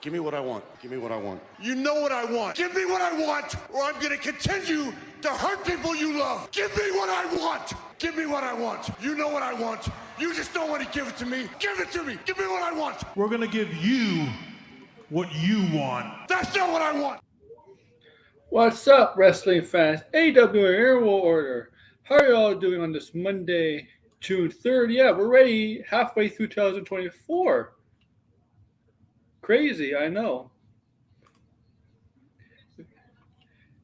Give me what I want. Give me what I want. You know what I want. Give me what I want, or I'm going to continue to hurt people you love. Give me what I want. Give me what I want. You know what I want. You just don't want to give it to me. Give it to me. Give me what I want. We're going to give you what you want. That's not what I want. What's up, wrestling fans? AW Air Order. How are y'all doing on this Monday, June 3rd? Yeah, we're ready halfway through 2024. Crazy, I know.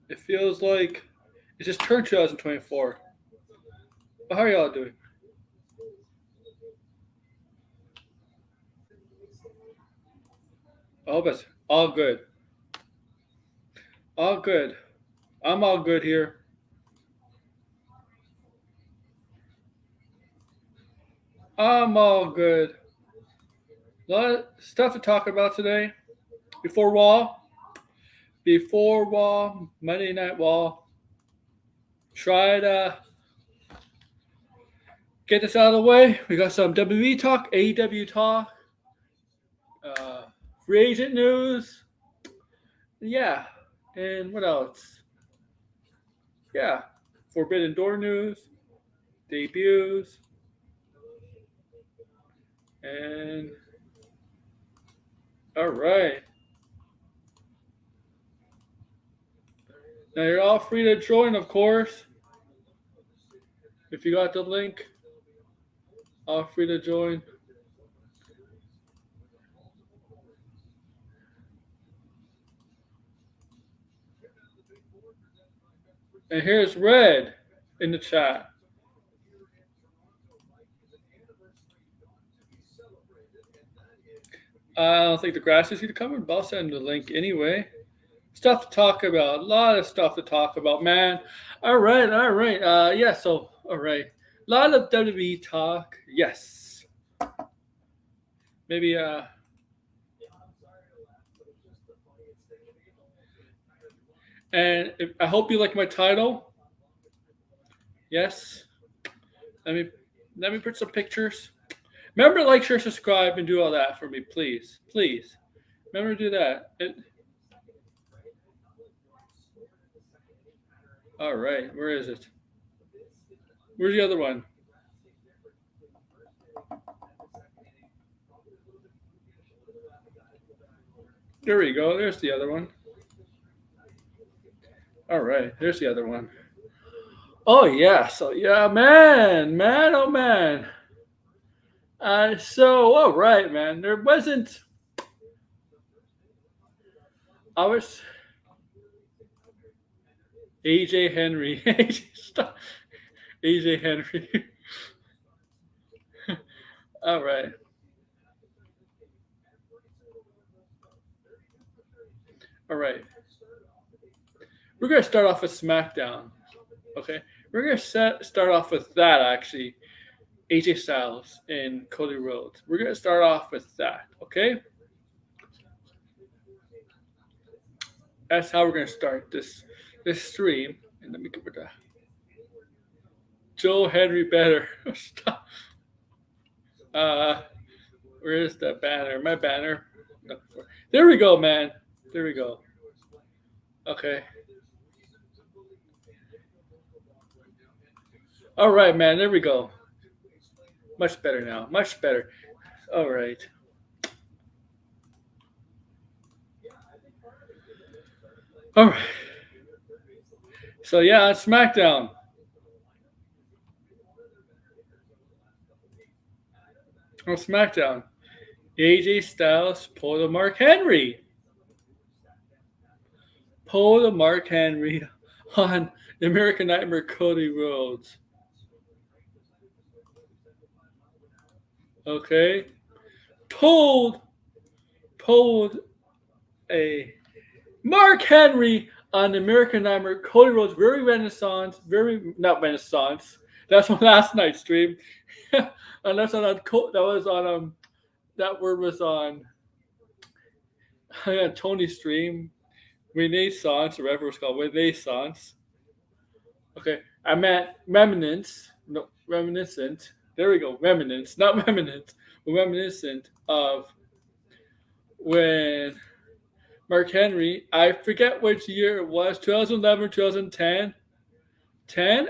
It feels like it just turned 2024. But how are y'all doing? I hope it's all good. All good. I'm all good here. I'm all good. A lot of stuff to talk about today. Before Raw, Monday Night Raw. Try to get this out of the way. We got some WWE talk, AEW talk, free agent news. Yeah. And what else? Yeah. Forbidden Door news, debuts, and all right. Now you're all free to join, of course. If you got the link, all free to join. And here's Red in the chat. I don't think the grass is going to cover, but I'll send the link anyway. Stuff to talk about. A lot of stuff to talk about, man. All right. All right. A lot of WWE talk. Yes. Maybe, and I hope you like my title. Yes. Let me put some pictures. Remember to like, share, subscribe, and do all that for me, please. Please. Remember to do that. All right. Where is it? Where's the other one? There we go. There's the other one. All right. There's the other one. Oh, yeah. So, yeah, man. Oh, man. All right, man. There wasn't. AJ Henry. AJ Henry. All right. All right. We're going to start off with SmackDown. Okay. We're going to start off with that, actually. AJ Styles and Cody Rhodes. We're going to start off with that, okay? That's how we're going to start this stream. And let me give it that. Joe Henry better. Stop. Where is that banner? My banner. There we go, man. There we go. Okay. All right, man. There we go. Much better now. Much better. All right. All right. So, yeah, on SmackDown. On SmackDown. AJ Styles pulled a Mark Henry. Pulled a Mark Henry on the American Nightmare Cody Rhodes. Okay. Pulled a Mark Henry on the American Nightmare Cody Rhodes. Not Renaissance. That's on last night's stream. And that word was on Tony's stream. Renaissance, or whatever it's called. Renaissance. Okay. I meant remnants. No, reminiscent. There we go. Remnants. Not remnant. But reminiscent of when Mark Henry. I forget which year it was, 2011, 2010. 10?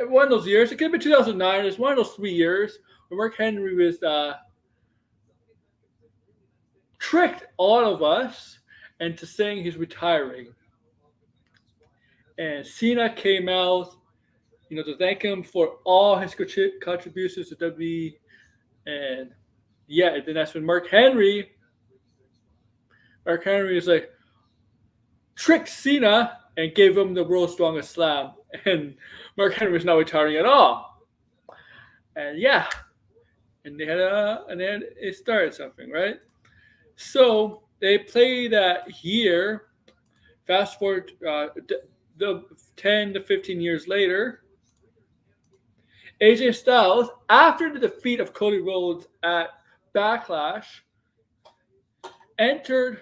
One of those years. It could be 2009. It's one of those 3 years where Mark Henry was tricked all of us into saying he's retiring. And Cena came out, to thank him for all his contributions to WWE. And then that's when Mark Henry is like, tricked Cena and gave him the world's strongest slam. And Mark Henry is not retiring at all. And and it started something, right? So they play that year. Fast forward the 10 to 15 years later, AJ Styles, after the defeat of Cody Rhodes at Backlash, entered.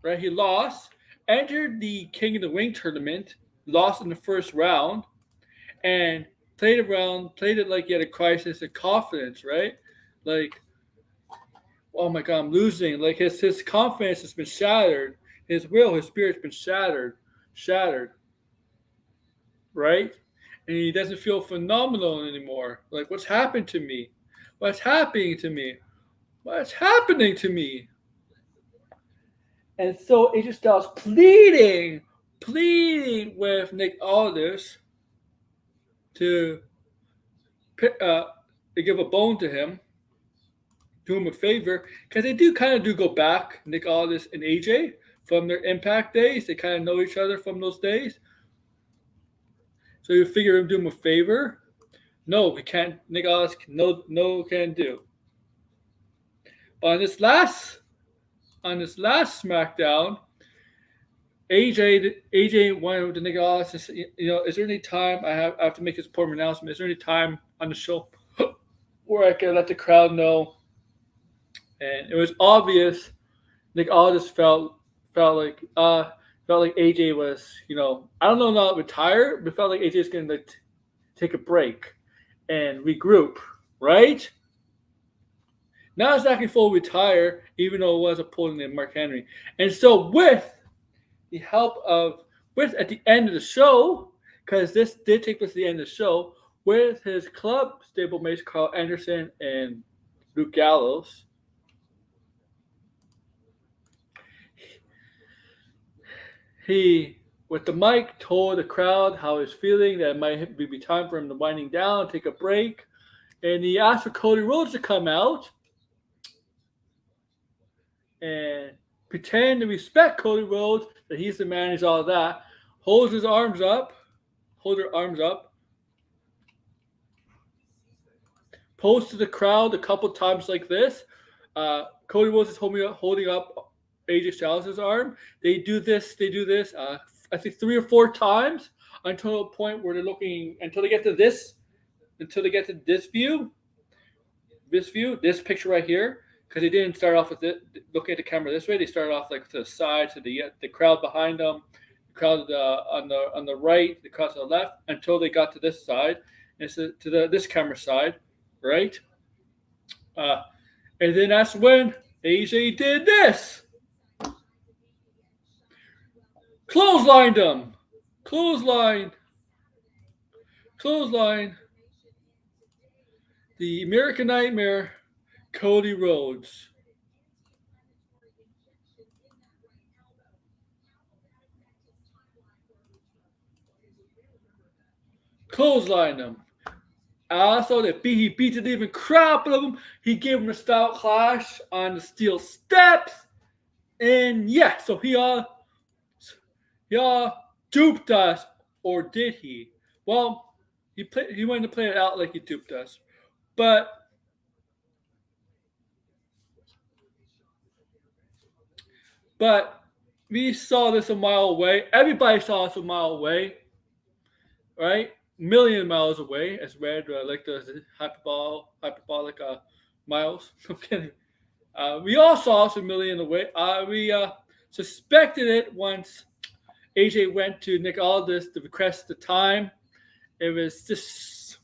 Right, he lost. Entered the King of the Ring tournament, lost in the first round, and played it like he had a crisis of confidence, right? Like, oh my God, I'm losing. Like his confidence has been shattered. His will, his spirit's been shattered, right? And he doesn't feel phenomenal anymore. Like, what's happened to me? What's happening to me? What's happening to me? And so AJ Styles pleading with Nick Aldis to give a bone to him, do him a favor, because they do go back, Nick Aldis and AJ, from their Impact days. They kind of know each other from those days. So you figure him do him a favor. No, we can't. Nick Aldis can't do. But on this last SmackDown, AJ went over to Nick Aldis and said, is there any time I have to make this important announcement? Is there any time on the show where I can let the crowd know? And it was obvious Nick Aldis felt like AJ was, I don't know, not retired, but felt like AJ was going to take a break and regroup, right? Now it's not full retire, even though it was opponent named Mark Henry. And so with the help of, at the end of the show, because this did take place at the end of the show, with his club stablemates Carl Anderson and Luke Gallows, he, with the mic, told the crowd how he's feeling, that it might be time for him to winding down, take a break. And he asked for Cody Rhodes to come out and pretend to respect Cody Rhodes, that he's the man, he's all that. Hold their arms up. Pose to the crowd a couple times like this. Cody Rhodes is holding up AJ Styles' arm. They do this. I think 3 or 4 times until a point where they're looking, until they get to this view, this picture right here. Because they didn't start off with it looking at the camera this way. They started off like to the side, to the crowd behind them, the crowd on the right, the crowd to the left, until they got to this side, and so to this camera side, right? And then that's when AJ did this. Clotheslined him. Clothesline. The American Nightmare, Cody Rhodes. Clotheslined him. Also, he beat the even crap out of him. He gave him a style clash on the steel steps. And so he all duped us, or did he? Well, he wanted to play it out like he duped us. But we saw this a mile away. Everybody saw us a mile away, right? Million miles away, as read like the hyperbolic miles. I'm kidding. We all saw us a million away. We suspected it once AJ went to Nick Aldis to request the time. It was just,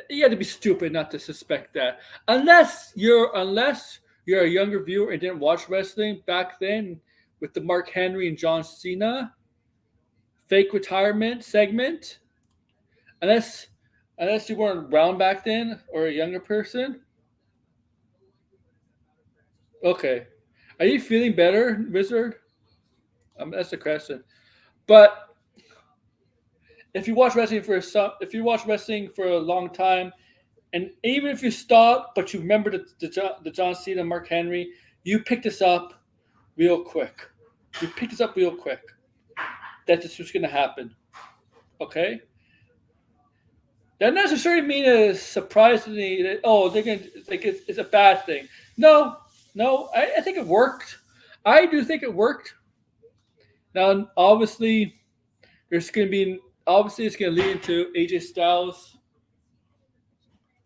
you had to be stupid not to suspect that, unless you're a younger viewer and didn't watch wrestling back then with the Mark Henry and John Cena fake retirement segment, unless you weren't around back then or a younger person. Okay, are you feeling better, Wizard? That's the question. But if you watch wrestling for a long time, and even if you stop, but you remember the John Cena, Mark Henry, you pick this up real quick. That this was going to happen. Okay? That doesn't necessarily mean it's surprisingly that, they're going to, it's a bad thing. No, I think it worked. I do think it worked. Now, obviously, it's going to lead into AJ Styles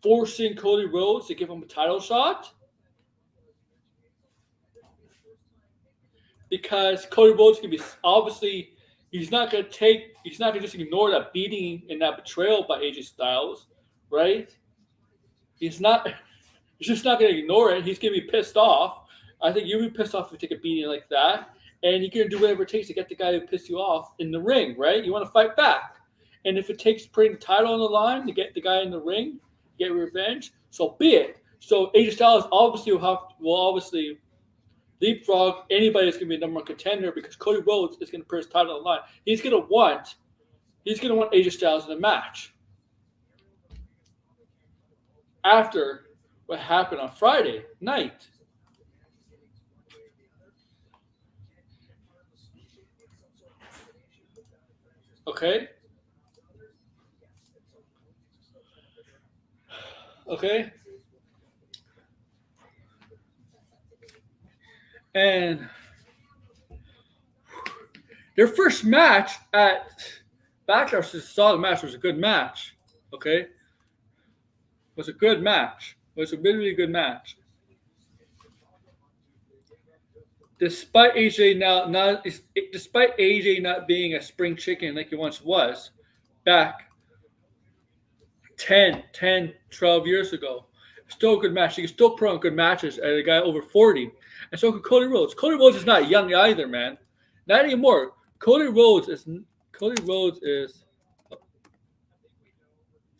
forcing Cody Rhodes to give him a title shot. Because Cody Rhodes can be obviously he's not gonna just ignore that beating and that betrayal by AJ Styles, right? He's just not gonna ignore it. He's gonna be pissed off. I think you'll be pissed off if you take a beating like that. And you're gonna do whatever it takes to get the guy who pissed you off in the ring, right? You want to fight back. And if it takes putting the title on the line to get the guy in the ring, get revenge, so be it. So AJ Styles obviously will leapfrog anybody that's going to be a number one contender because Cody Rhodes is going to put his title on the line. He's going to want AJ Styles in a match. After what happened on Friday night. Okay? And their first match at Backlash was a solid match. It was a good match. Okay? It was a good match. It was a really, really good match. Despite AJ not being a spring chicken like he once was back 10, 12 years ago. Still a good match. He can still put on good matches at a guy over 40. And so could Cody Rhodes. Cody Rhodes is not young either, man. Not anymore. Cody Rhodes is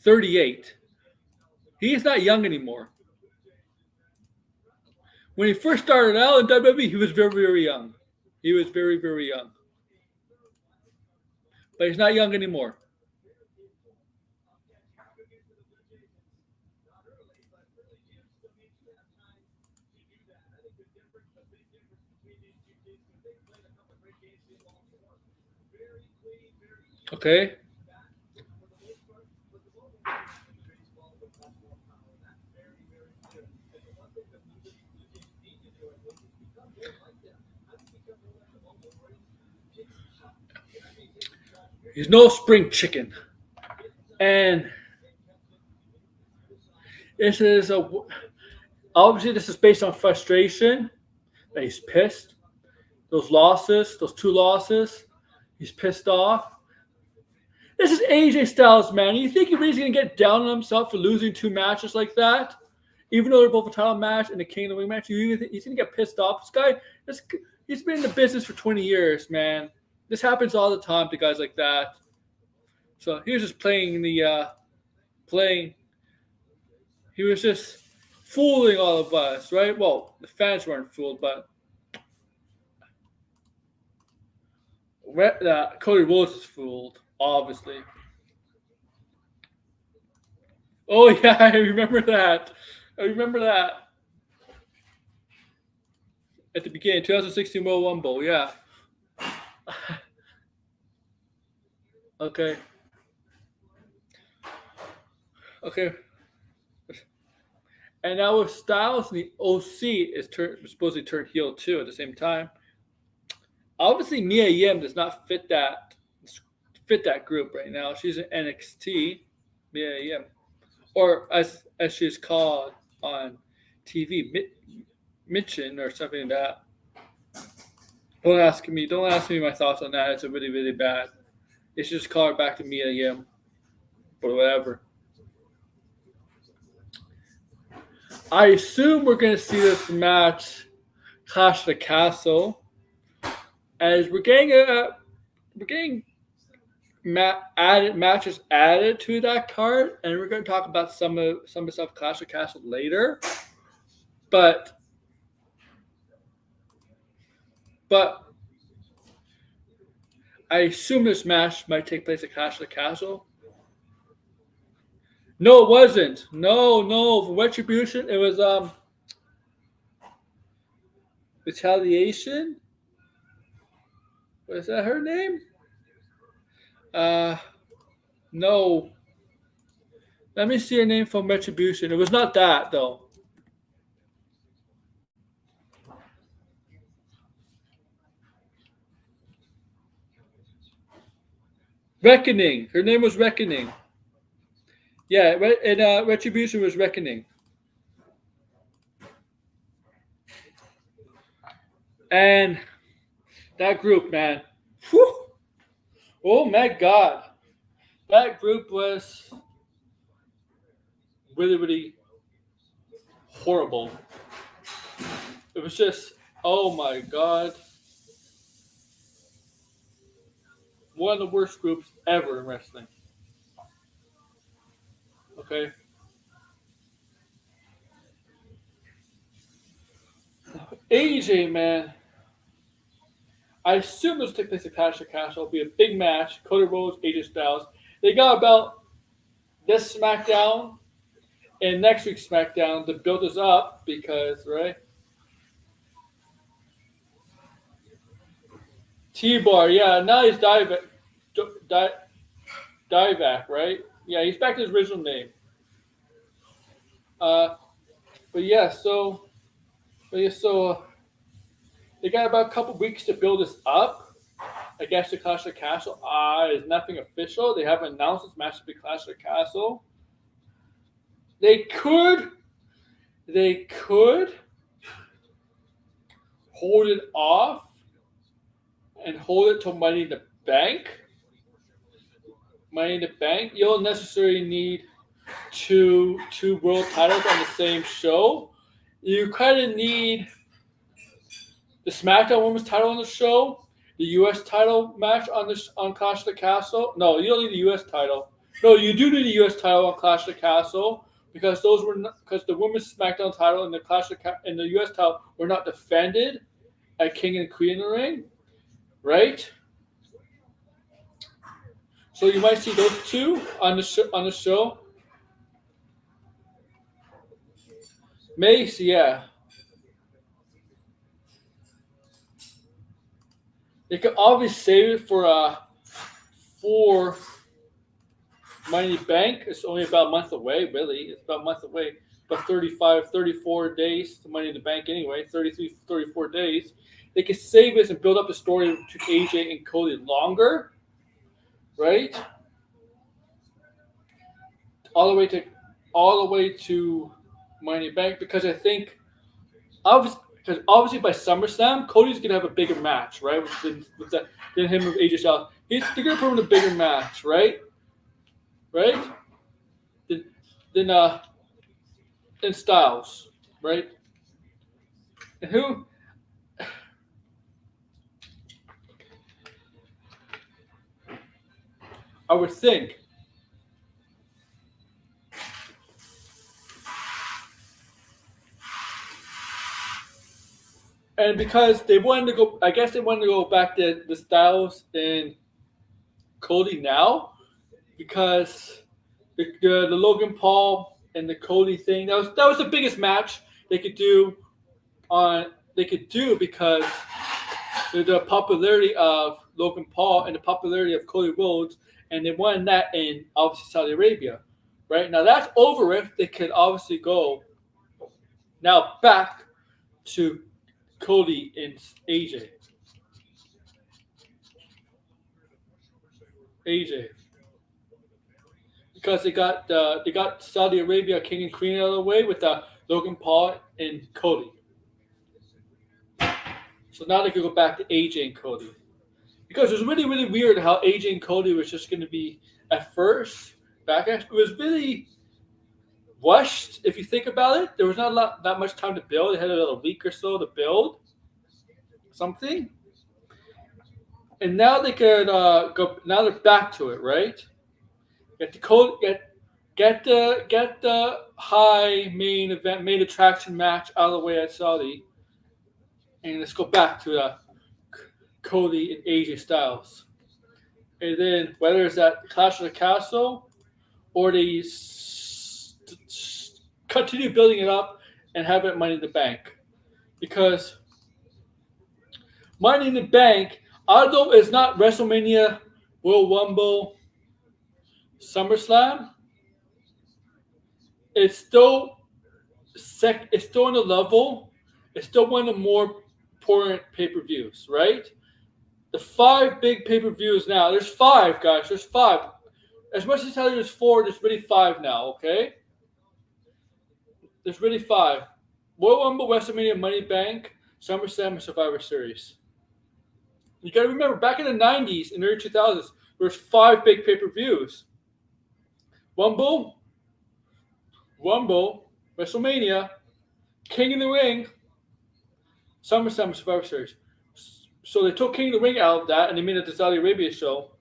38. He is not young anymore. When he first started out in WWE, he was very, very young. He was very, very young. But he's not young anymore. Okay. He's no spring chicken. And this is obviously this is based on frustration. That he's pissed. Those two losses, he's pissed off. This is AJ Styles, man. You think he really going to get down on himself for losing two matches like that? Even though they're both a title match and a King of the Ring match, he's going to get pissed off. This guy, he's been in the business for 20 years, man. This happens all the time to guys like that. So he was just playing. He was just fooling all of us, right? Well, the fans weren't fooled, but Cody Rhodes was fooled, obviously. Oh, yeah, I remember that. At the beginning, 2016 World Rumble, yeah. Okay. And now with Styles, the OC is supposedly turned heel too at the same time. Obviously, Mia Yim does not fit that group right now. She's in NXT, Mia Yim, or as she's called on TV, Mitchin or something like that. Don't ask me my thoughts on that. It's a really, really bad. They should just call her back to Mia Yim, or whatever. I assume we're going to see this match Clash of the Castle, as we're getting matches added to that card, and we're going to talk about some of the stuff Clash of the Castle later. But I assume this match might take place at Clash of the Castle. No, it wasn't. No. For Retribution, it was Retaliation. Was that her name? No. Let me see her name from Retribution. It was not that though. Reckoning. Her name was Reckoning. Yeah, and Retribution was Reckoning. And that group, man. Whew. Oh my God. That group was really, really horrible. It was just, oh my God. One of the worst groups ever in wrestling. Okay. AJ, man. I assume this will take place at Clash of the Castle. It'll be a big match. Cody Rhodes, AJ Styles. They got about this SmackDown and next week's SmackDown to build us up because, right? T-Bar, yeah. Now he's Divac, right? Yeah, he's back to his original name. But yeah, so they got about a couple weeks to build this up. I guess the Clash of the Castle is nothing official. They haven't announced this match to be Clash of the Castle. They could hold it off and hold it till Money in the Bank. Money in the Bank. You don't necessarily need two world titles on the same show. You kind of need the SmackDown Women's title on the show, the U.S. title match on Clash of the Castle. No, you don't need the U.S. title. No, you do need the U.S. title on Clash of the Castle because because the Women's SmackDown title and the U.S. title were not defended at King and Queen in the ring, right? So you might see those two on the show. Mace, yeah. They could always save it for Money in the Bank. It's only about a month away, really. It's about a month away. About 34 days to Money in the Bank anyway. 33, 34 days. They could save this and build up the story to AJ and Cody longer, right? All the way to Money in the Bank, because I think obviously by SummerSlam, Cody's gonna have a bigger match, right? Than him with AJ Styles. They're gonna put him in a bigger match, right? Right? Than Styles, right? And who? I would think. And because they wanted to go, I guess they wanted to go back to the Styles and Cody now, because the Logan Paul and the Cody thing, that was the biggest match they could do because the popularity of Logan Paul and the popularity of Cody Rhodes, and they won that in obviously Saudi Arabia, right? Now that's over with. They could obviously go now back to Cody and AJ. Because they got Saudi Arabia King and Queen out of the way with Logan Paul and Cody. So now they could go back to AJ and Cody. Because it was really, really weird how AJ and Cody was just going to be at first backlash. It was really rushed. If you think about it, there was not that much time to build. They had a week or so to build something, and now they could go. Now they're back to it, right? Get the high main event, main attraction match out of the way at Saudi, and let's go back to Cody and AJ Styles. And then whether it's at Clash of the Castle or they continue building it up and have it Money in the Bank. Because Money in the Bank, although it's not WrestleMania, Royal Rumble, SummerSlam, it's still on the level. It's still one of the more important pay-per-views, right? The 5 big pay-per-views now. There's 5, guys. There's 5. As much as I tell you there's 4, there's really 5 now, okay? There's really 5. Royal Rumble, WrestleMania, Money Bank, SummerSlam, and Survivor Series. You got to remember, back in the 90s and early 2000s, there was 5 big pay-per-views. Rumble, WrestleMania, King of the Ring, SummerSlam, and Survivor Series. So they took King of the Ring out of that and they made it the Saudi Arabia show.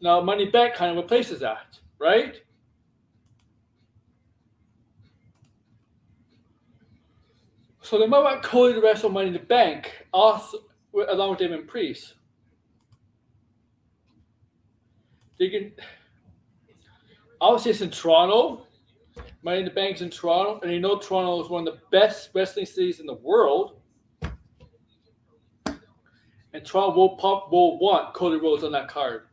Now Money Bank kind of replaces that, right? So they might want Cody to wrestle Money in the Bank, also along with Damon Priest. They can. Obviously, it's in Toronto. Money in the Bank's in Toronto, and you know Toronto is one of the best wrestling cities in the world. And Toronto will want Cody Rhodes on that card.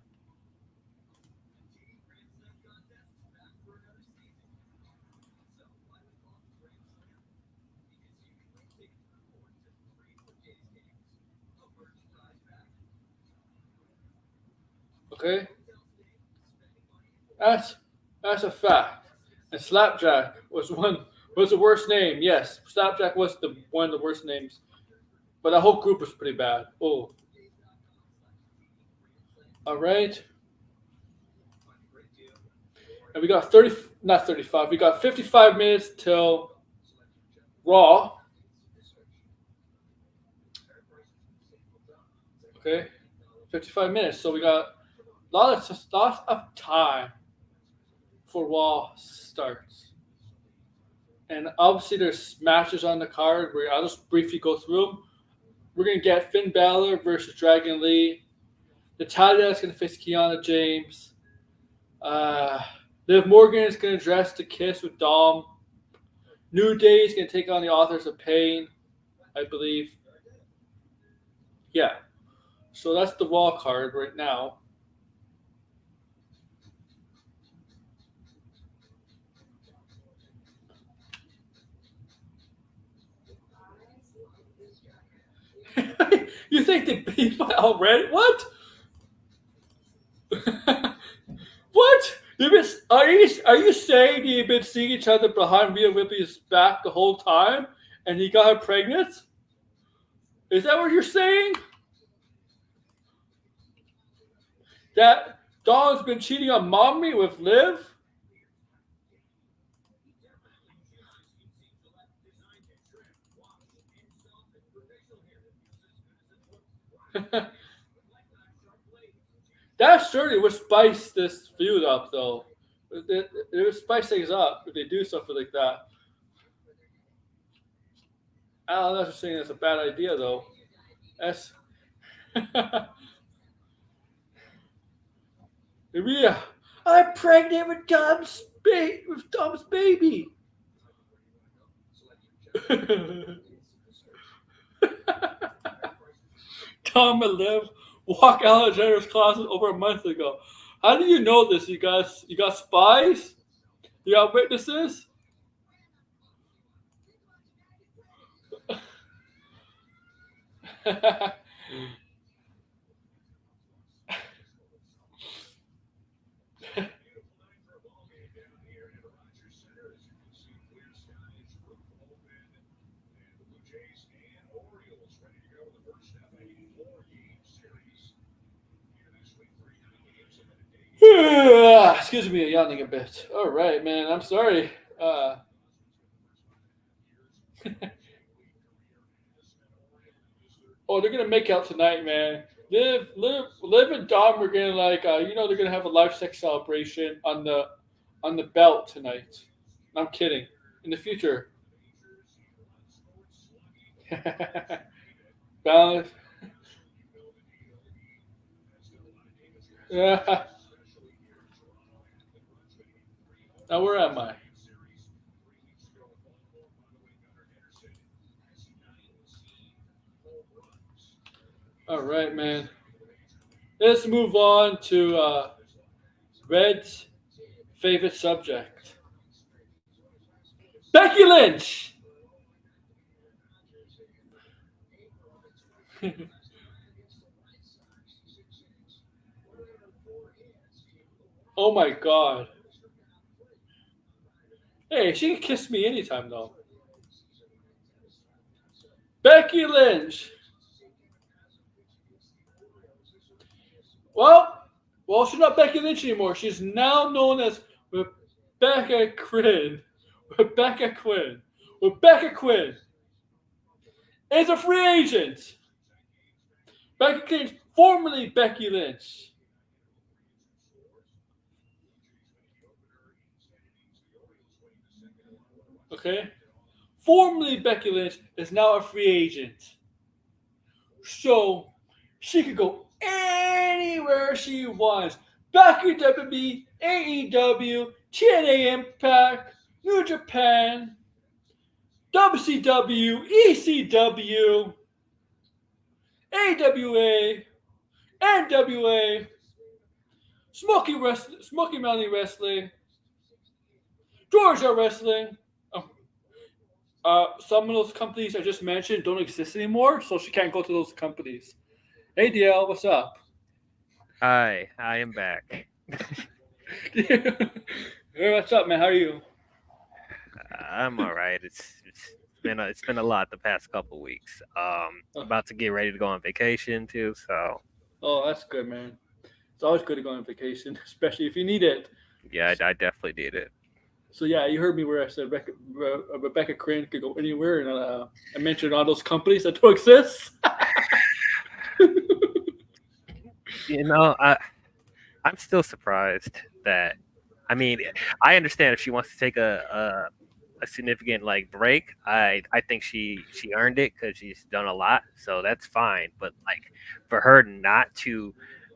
Okay, that's a fact. And Slapjack was the worst name. Yes, Slapjack was one of the worst names. But that whole group was pretty bad. Oh. All right. And we got 35. We got 55 minutes till Raw. Okay. 55 minutes. So we got lots of time for Raw starts. And obviously there's matches on the card where I'll just briefly go through them. We're going to get Finn Balor versus Dragon Lee. Natalya is going to face Kiana James. Liv Morgan is going to dress to kiss with Dom. New Day is going to take on the Authors of Pain, I believe. Yeah. So that's the Raw card right now. You think they beat already? What? What? Are you saying you've been seeing each other behind Rhea Ripley's back the whole time, and he got her pregnant? Is that what you're saying? That Dom's been cheating on Mommy with Liv? That surely would spice this feud up, though. It would spice things up if they do something like that. I don't know if I'm saying that's a bad idea, though. That's Rhea, I'm pregnant with Dom's baby. Tom and Liv walk out of Jenner's closet over a month ago. How do you know this? You got spies? You got witnesses? Excuse me, yawning a bit. All right, man. I'm sorry. Oh, they're gonna make out tonight, man. Liv, and Dom are gonna they're gonna have a live sex celebration on the belt tonight. I'm kidding. In the future. Balance. Yeah. Now where am I? All right, man. Let's move on to Red's favorite subject. Becky Lynch. Oh my God. Hey, she can kiss me anytime though. Becky Lynch. Well, she's not Becky Lynch anymore. She's now known as Rebecca Quinn. Rebecca Quinn is a free agent. Becky Lynch, formerly Becky Lynch. Okay? Formerly Becky Lynch is now a free agent. So she could go anywhere she wants. Back in WWE, AEW, TNA Impact, New Japan, WCW, ECW, AWA, NWA, Smoky Mountain Wrestling, Georgia Wrestling. Some of those companies I just mentioned don't exist anymore, so she can't go to those companies. Hey, DL, what's up? Hi, I am back. Hey, what's up, man? How are you? I'm all right. It's been a lot the past couple weeks. About to get ready to go on vacation too. So. Oh, that's good, man. It's always good to go on vacation, especially if you need it. Yeah, I definitely did it. So yeah, you heard me where I said Rebecca Crane could go anywhere, and I mentioned all those companies that don't exist. I'm still surprised that. I mean, I understand if she wants to take a significant break. I think she earned it because she's done a lot, so that's fine. But for her not to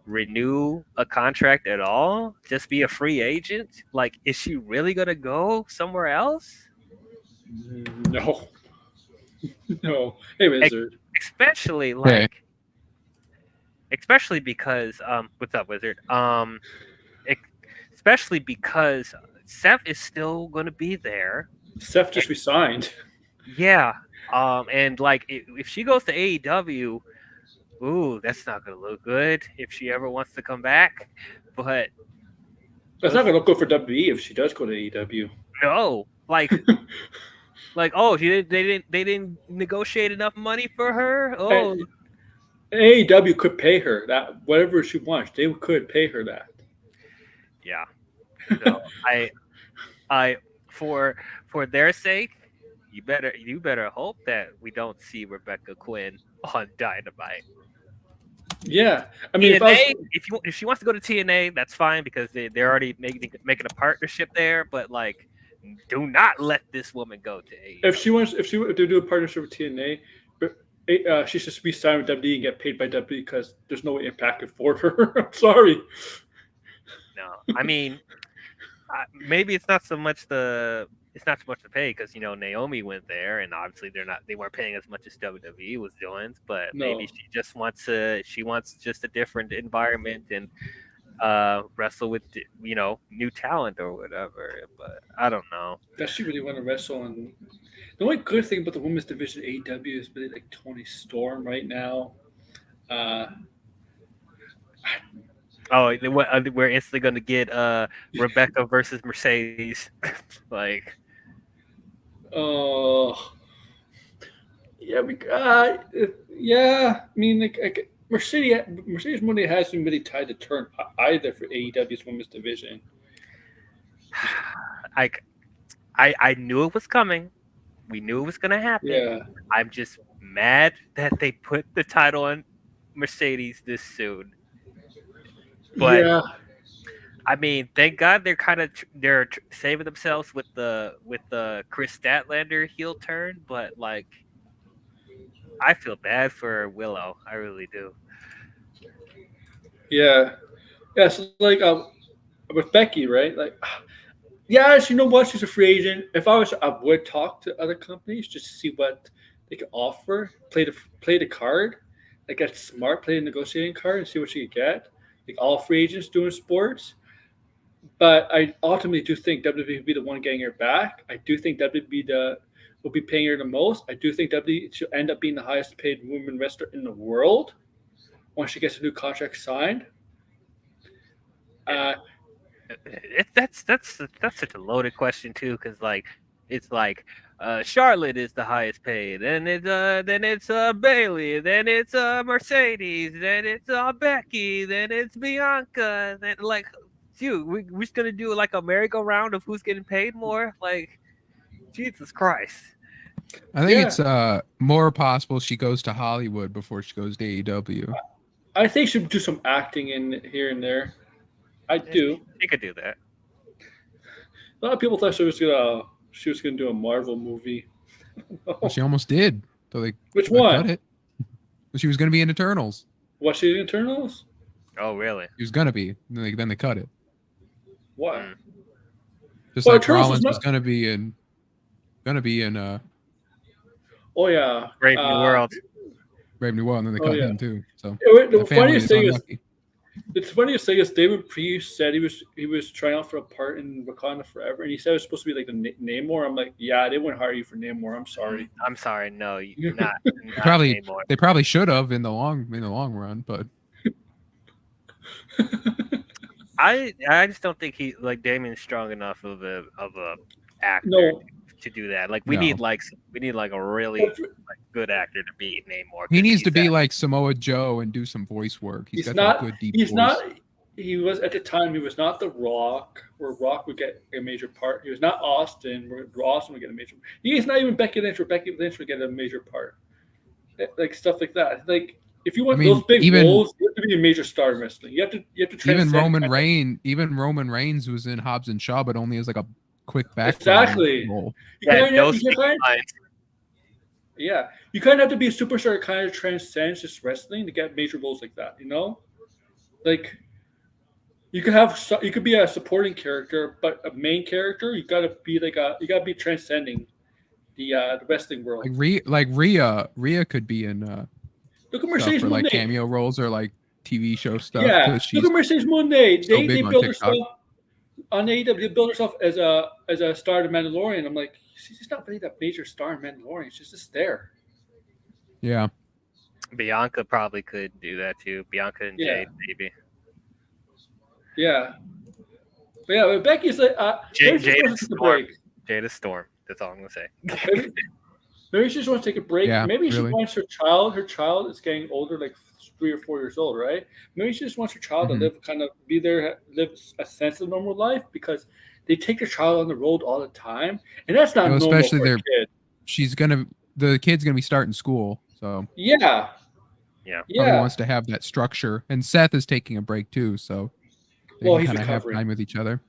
renew a contract at all, just be a free agent, is she really gonna go somewhere else? No. Hey, Wizard. Especially because what's up, Wizard? Especially because Seth is still gonna be there. Seth just resigned. Yeah. And if she goes to AEW, ooh, that's not gonna look good if she ever wants to come back. But that's not gonna look good for WWE if she does go to AEW. No, they didn't negotiate enough money for her. Oh, and AEW could pay her that whatever she wants. They could pay her that. Yeah. So I for their sake, you better hope that we don't see Rebecca Quinn on Dynamite. Yeah, I mean, TNA, if she wants to go to TNA, that's fine because they're already making a partnership there. But do not let this woman go to AEW. If they do a partnership with TNA, but she should be signed with WWE and get paid by WWE because there's no way Impact could afford her. I'm sorry. No, I mean, maybe it's not so much the pay because Naomi went there and obviously they weren't paying as much as WWE was doing, but maybe she just wants just a different environment and wrestle with new talent or whatever. But I don't know. Does she really want to wrestle? And the only good thing about the women's division AEW is really Toni Storm right now. We're instantly going to get Rebecca versus Mercedes. Oh, yeah. I mean, Mercedes Money hasn't really tied the turn either for AEW's women's division. Like, I knew it was coming. We knew it was gonna happen. Yeah. I'm just mad that they put the title on Mercedes this soon. But yeah. I mean, thank God they're saving themselves with the Chris Statlander heel turn. But like, I feel bad for Willow. I really do. Yeah. Yeah. So like with Becky, right? Like, yeah, you know what? She's a free agent. If I would talk to other companies just to see what they could offer. Play the card. Like, get smart, play the negotiating card, and see what she could get. Like all free agents doing sports. But I ultimately do think WWE will be the one getting her back. I do think WWE will be paying her the most. I do think WWE should end up being the highest paid women wrestler in the world once she gets a new contract signed. That's such a loaded question too, because like it's like Charlotte is the highest paid, and then it's Bayley, then it's Mercedes, then it's Becky, then it's Bianca, then like, dude, we're just gonna do like a merry-go-round of who's getting paid more. Like, Jesus Christ. I think it's more possible she goes to Hollywood before she goes to AEW. I think she should do some acting in here and there. I do. She could do that. A lot of people thought she was gonna do a Marvel movie. Well, she almost did. So they Which one? Cut it. She was going to be in Eternals. Was she in Eternals? Oh, really? She was going to be. Then they cut it. What? Just Well, like Eternals Rollins was was going to be in. Oh yeah. Brave New World. Brave New World, and then they cut him too. So The family funniest thing is, unlucky. the funniest thing is David Priest said he was trying out for a part in Wakanda Forever, and he said it was supposed to be like the Namor. I'm like, yeah, they wouldn't hire you for Namor. I'm sorry. I'm sorry. No, you're not. They probably should have in the long run, but I just don't think Damien's strong enough of a actor to do that. Like we need like a really good actor to be Namor. He needs to be like Samoa Joe and do some voice work. He's got that good deep voice. He was at the time. He was not The Rock, where Rock would get a major part. He was not Austin, where Austin would get a major. He's not even Becky Lynch, where Becky Lynch would get a major part. Like stuff like that. Like if you want those big roles, you have to be a major star in wrestling. You have to. Even Roman Reigns was in Hobbs and Shaw, but only as like a quick back role. You kind of have to be a superstar that kind of transcends just wrestling to get major roles like that. You know, like you could be a supporting character, but a main character you gotta be transcending the wrestling world. Like Rhea could be in look at Mercedes for Moné. like cameo roles or like TV show stuff. Yeah, look at Mercedes Moné. They built herself on AEW. They built herself as a star to Mandalorian. I'm like, she's not really that major star in Mandalorian. She's just there. Yeah. Bianca probably could do that too. Bianca and Jade, maybe. Yeah. But Becky's like Jade Storm. That's all I'm gonna say. Maybe she just wants to take a break. Yeah, maybe she really. wants her child. Her child is getting older, like 3 or 4 years old, right? Maybe she just wants her child to live a sense of normal life, because they take their child on the road all the time, and that's not normal especially for a kid. The kid's gonna be starting school, so yeah. Probably wants to have that structure, and Seth is taking a break too, so they he's kind of have recovering. time with each other.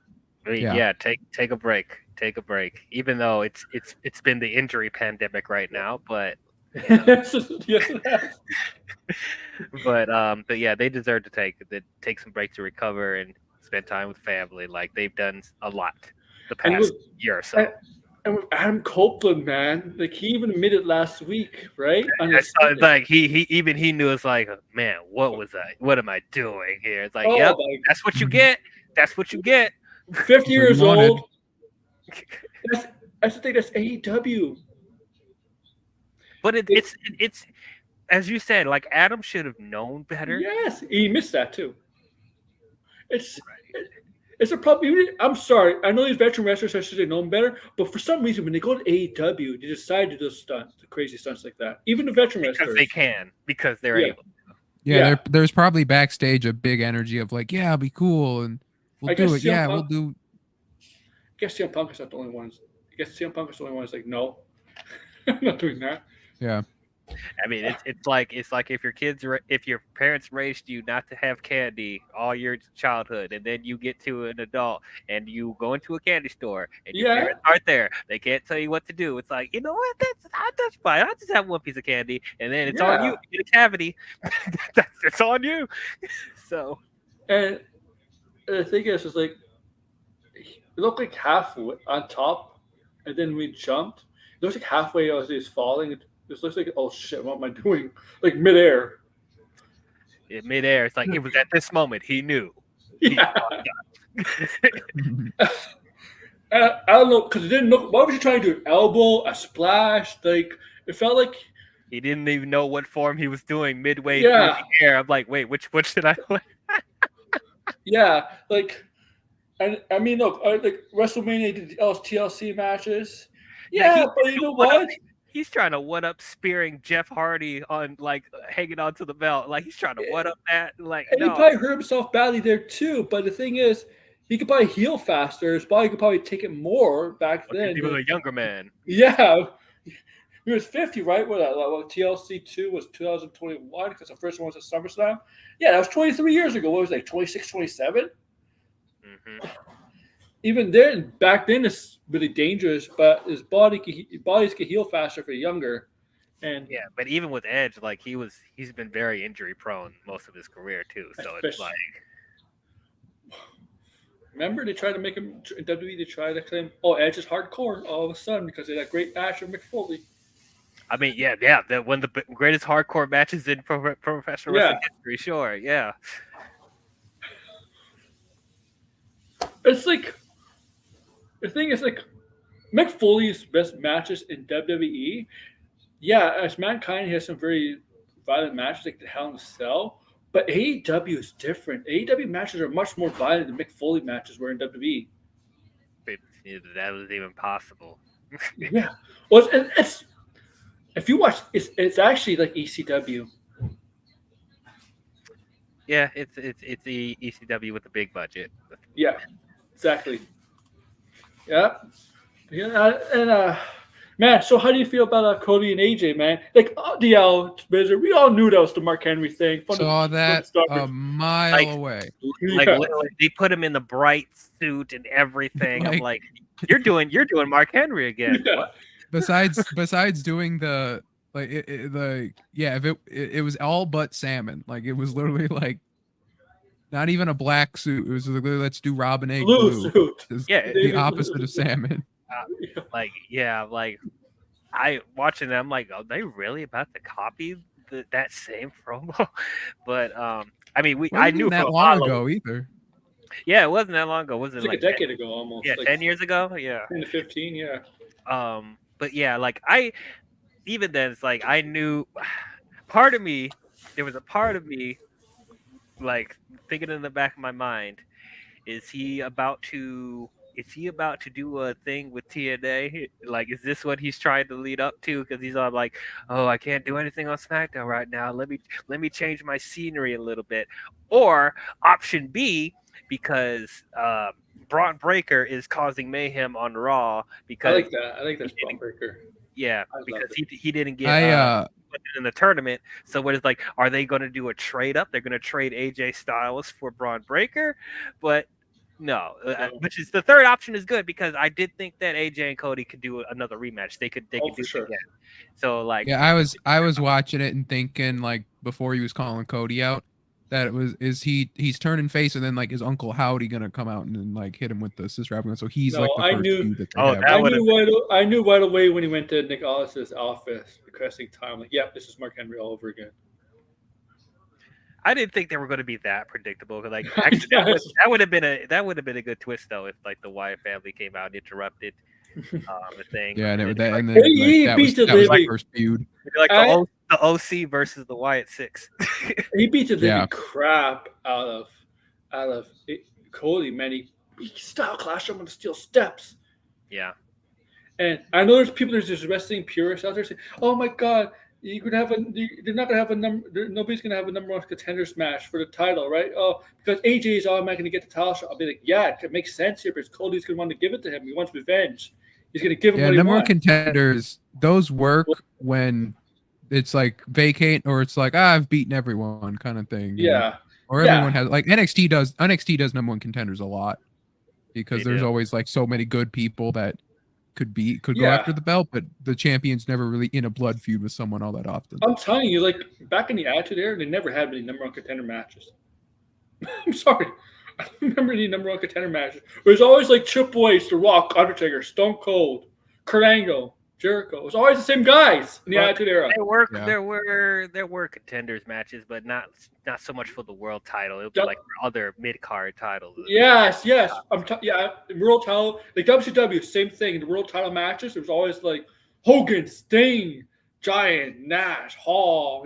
Take a break. Take a break. Even though it's been the injury pandemic right now, but Yes, it has. but yeah, they deserve to take some break to recover and spend time with family. Like they've done a lot the past year or so. And with Adam Copeland, man, like he even admitted last week, right? Like he knew. It's like, man, what am I doing here? It's like, that's what you get. That's what you get. 50 years old. That's the thing. That's AEW. But it's as you said, like Adam should have known better. Yes, he missed that too. It's a problem. I'm sorry. I know these veteran wrestlers should have known better, but for some reason, when they go to AEW, they decide to do stunts, the crazy stunts like that. Even the veteran wrestlers, because they're able. Yeah, there's probably backstage a big energy of like, yeah, it'll be cool, and we'll do it. Yeah, we'll do. guess CM Punk is not the only one. I guess CM Punk is the only one who's like, no, I'm not doing that. Yeah. I mean, it's like if your parents raised you not to have candy all your childhood, and then you get to an adult and you go into a candy store and your parents aren't there, they can't tell you what to do. It's like, you know what? That's fine. I'll just have one piece of candy, and then it's on you. You get a cavity. It's on you. So, and the thing is like, it looked like halfway on top, and then we jumped. It looks like halfway as he's falling. This looks like, oh shit, what am I doing? Like midair. In midair, it's like it was at this moment he knew. Yeah. I don't know, because it didn't look. Why was he trying to do an elbow, a splash? Like it felt like he didn't even know what form he was doing midway through the air. I'm like, wait, what should I play? Yeah, like, and I mean, look, like WrestleMania did TLC matches. Yeah, but you know what? He's trying to one-up spearing Jeff Hardy on like hanging onto the belt. Like he's trying to one-up that. Like, and he probably hurt himself badly there too. But the thing is, he could probably heal faster. His body could probably take it more back then. He was a younger man. Yeah, he was 50, right? What TLC 2 was 2021 because the first one was at SummerSlam. Yeah, that was 23 years ago. What was it, like 26, 27? Mm-hmm. Even then, back then, it's really dangerous. But his bodies could heal faster for younger. And yeah, but even with Edge, like he's been very injury prone most of his career too. So it's like, remember they tried to make him WWE. They tried to claim, oh, Edge is hardcore all of a sudden because they had a great match with Mick Foley. I mean, yeah, that one of the greatest hardcore matches in professional wrestling history. Sure, yeah. It's like the thing is like Mick Foley's best matches in WWE. Yeah, as Mankind, he has some very violent matches like the Hell in a Cell. But AEW is different. AEW matches are much more violent than Mick Foley matches were in WWE. That was even possible. Yeah. Well, it's if you watch, it's actually like ECW. Yeah, it's the ECW with the big budget. Yeah, exactly. Yeah, and man. So how do you feel about Cody and AJ, man? Like DL, we all knew that was the Mark Henry thing. Saw that a mile away. Like literally, they put him in the bright suit and everything. I'm like, you're doing Mark Henry again. Yeah. Besides doing the like if it was all but salmon. Like it was literally like not even a black suit. It was like, let's do Robin Egg blue. Suit. The opposite of salmon. I watching them, like, are they really about to copy that same promo? But I mean, I knew that long ago either. Yeah, it wasn't that long ago. Was it like a decade ago almost? Yeah, like 10 years ago. Yeah, 10 to 15. Yeah. But yeah, like even then, it's like I knew. There was a part of me, like thinking in the back of my mind, is he about to do a thing with TNA? Like, is this what he's trying to lead up to? Because he's all like, oh, I can't do anything on SmackDown right now. Let me change my scenery a little bit. Or option B, because Braun Breaker is causing mayhem on Raw. Because I like that. I like that Braun Breaker. Yeah, because he didn't get in the tournament. So what is like, are they going to do a trade up? They're going to trade AJ Styles for Braun Breaker, but no. Which is the third option is good because I did think that AJ and Cody could do another rematch. They could do it again. So like, yeah, I was watching it and thinking like before he was calling Cody out that he's turning face and then like is Uncle Howdy gonna come out and then like hit him with the sister wrap? So he's like the first feud that they I knew right away when he went to Nick Aldis's office requesting time. Like, yep, this is Mark Henry all over again. I didn't think they were going to be that predictable. Because like actually, that would have been a good twist though if like the Wyatt family came out and interrupted the thing. Yeah, and that was my first feud. Like the OC versus the Wyatt Six. He beat the living crap out of Cody, man. He style clashed him on the steel steps. Yeah. And I know there's this wrestling purists out there saying, "Oh my God, You're gonna have they're not gonna have a number. Nobody's gonna have a number one contenders match for the title, right? Oh, because AJ is automatically gonna get the title shot. I'll be like, yeah, it makes sense here, because Cody's gonna want to give it to him. He wants revenge. He's gonna give him what he number one wants. contenders, those work when it's like vacate or it's like I've beaten everyone kind of thing. Yeah. Or everyone has like NXT does number one contenders a lot because there's always like so many good people that could go after the belt, but the champion's never really in a blood feud with someone all that often. I'm telling you, like back in the Attitude Era, they never had any number one contender matches. I'm sorry. I don't remember any number one contender matches. It was always like Triple H, The Rock, Undertaker, Stone Cold, Kurt Angle, Jericho. It was always the same guys in the Attitude Era. There were contenders matches, but not so much for the world title. It would be like for other mid card titles. Yes. World title, like WCW, same thing. The world title matches, it was always like Hogan, Sting, Giant, Nash, Hall,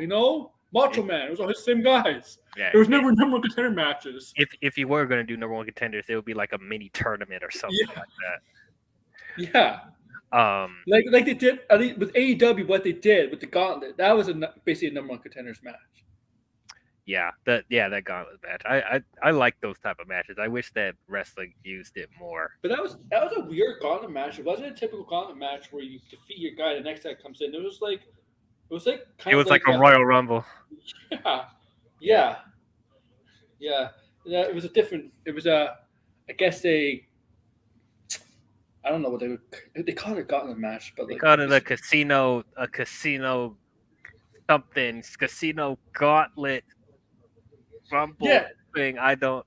Macho Man. It was always the same guys. Yeah, there was never number one contender matches. If you were going to do number one contenders, it would be like a mini tournament or something like that. Yeah. Like they did at least with AEW, what they did with the Gauntlet, that was basically a number one contenders match. Yeah, that Gauntlet match. I like those type of matches. I wish that wrestling used it more. But that was a weird Gauntlet match. It wasn't a typical Gauntlet match where you defeat your guy, the next guy comes in. It was like a Royal Rumble. Yeah. It was a different. It was I guess I don't know what they called it a Gauntlet match, but they called it a casino Gauntlet Rumble thing.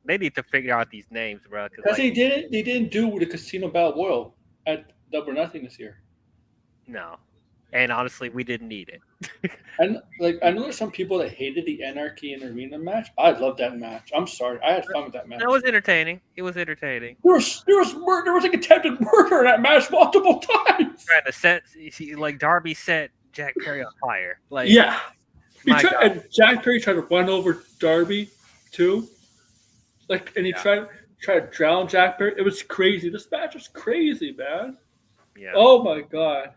They need to figure out these names, bro. Because they didn't do the Casino Battle Royal at Double or Nothing this year. No, and honestly, we didn't need it. And I know there's some people that hated the Anarchy and Arena match. I loved that match. I'm sorry, I had fun with that match. That was entertaining. It was entertaining. There was like attempted murder in that match multiple times. Trying to set Darby set Jack Perry on fire. And Jack Perry tried to run over Darby too. And he tried to drown Jack Perry. It was crazy. This match was crazy, man. Yeah. Oh my god.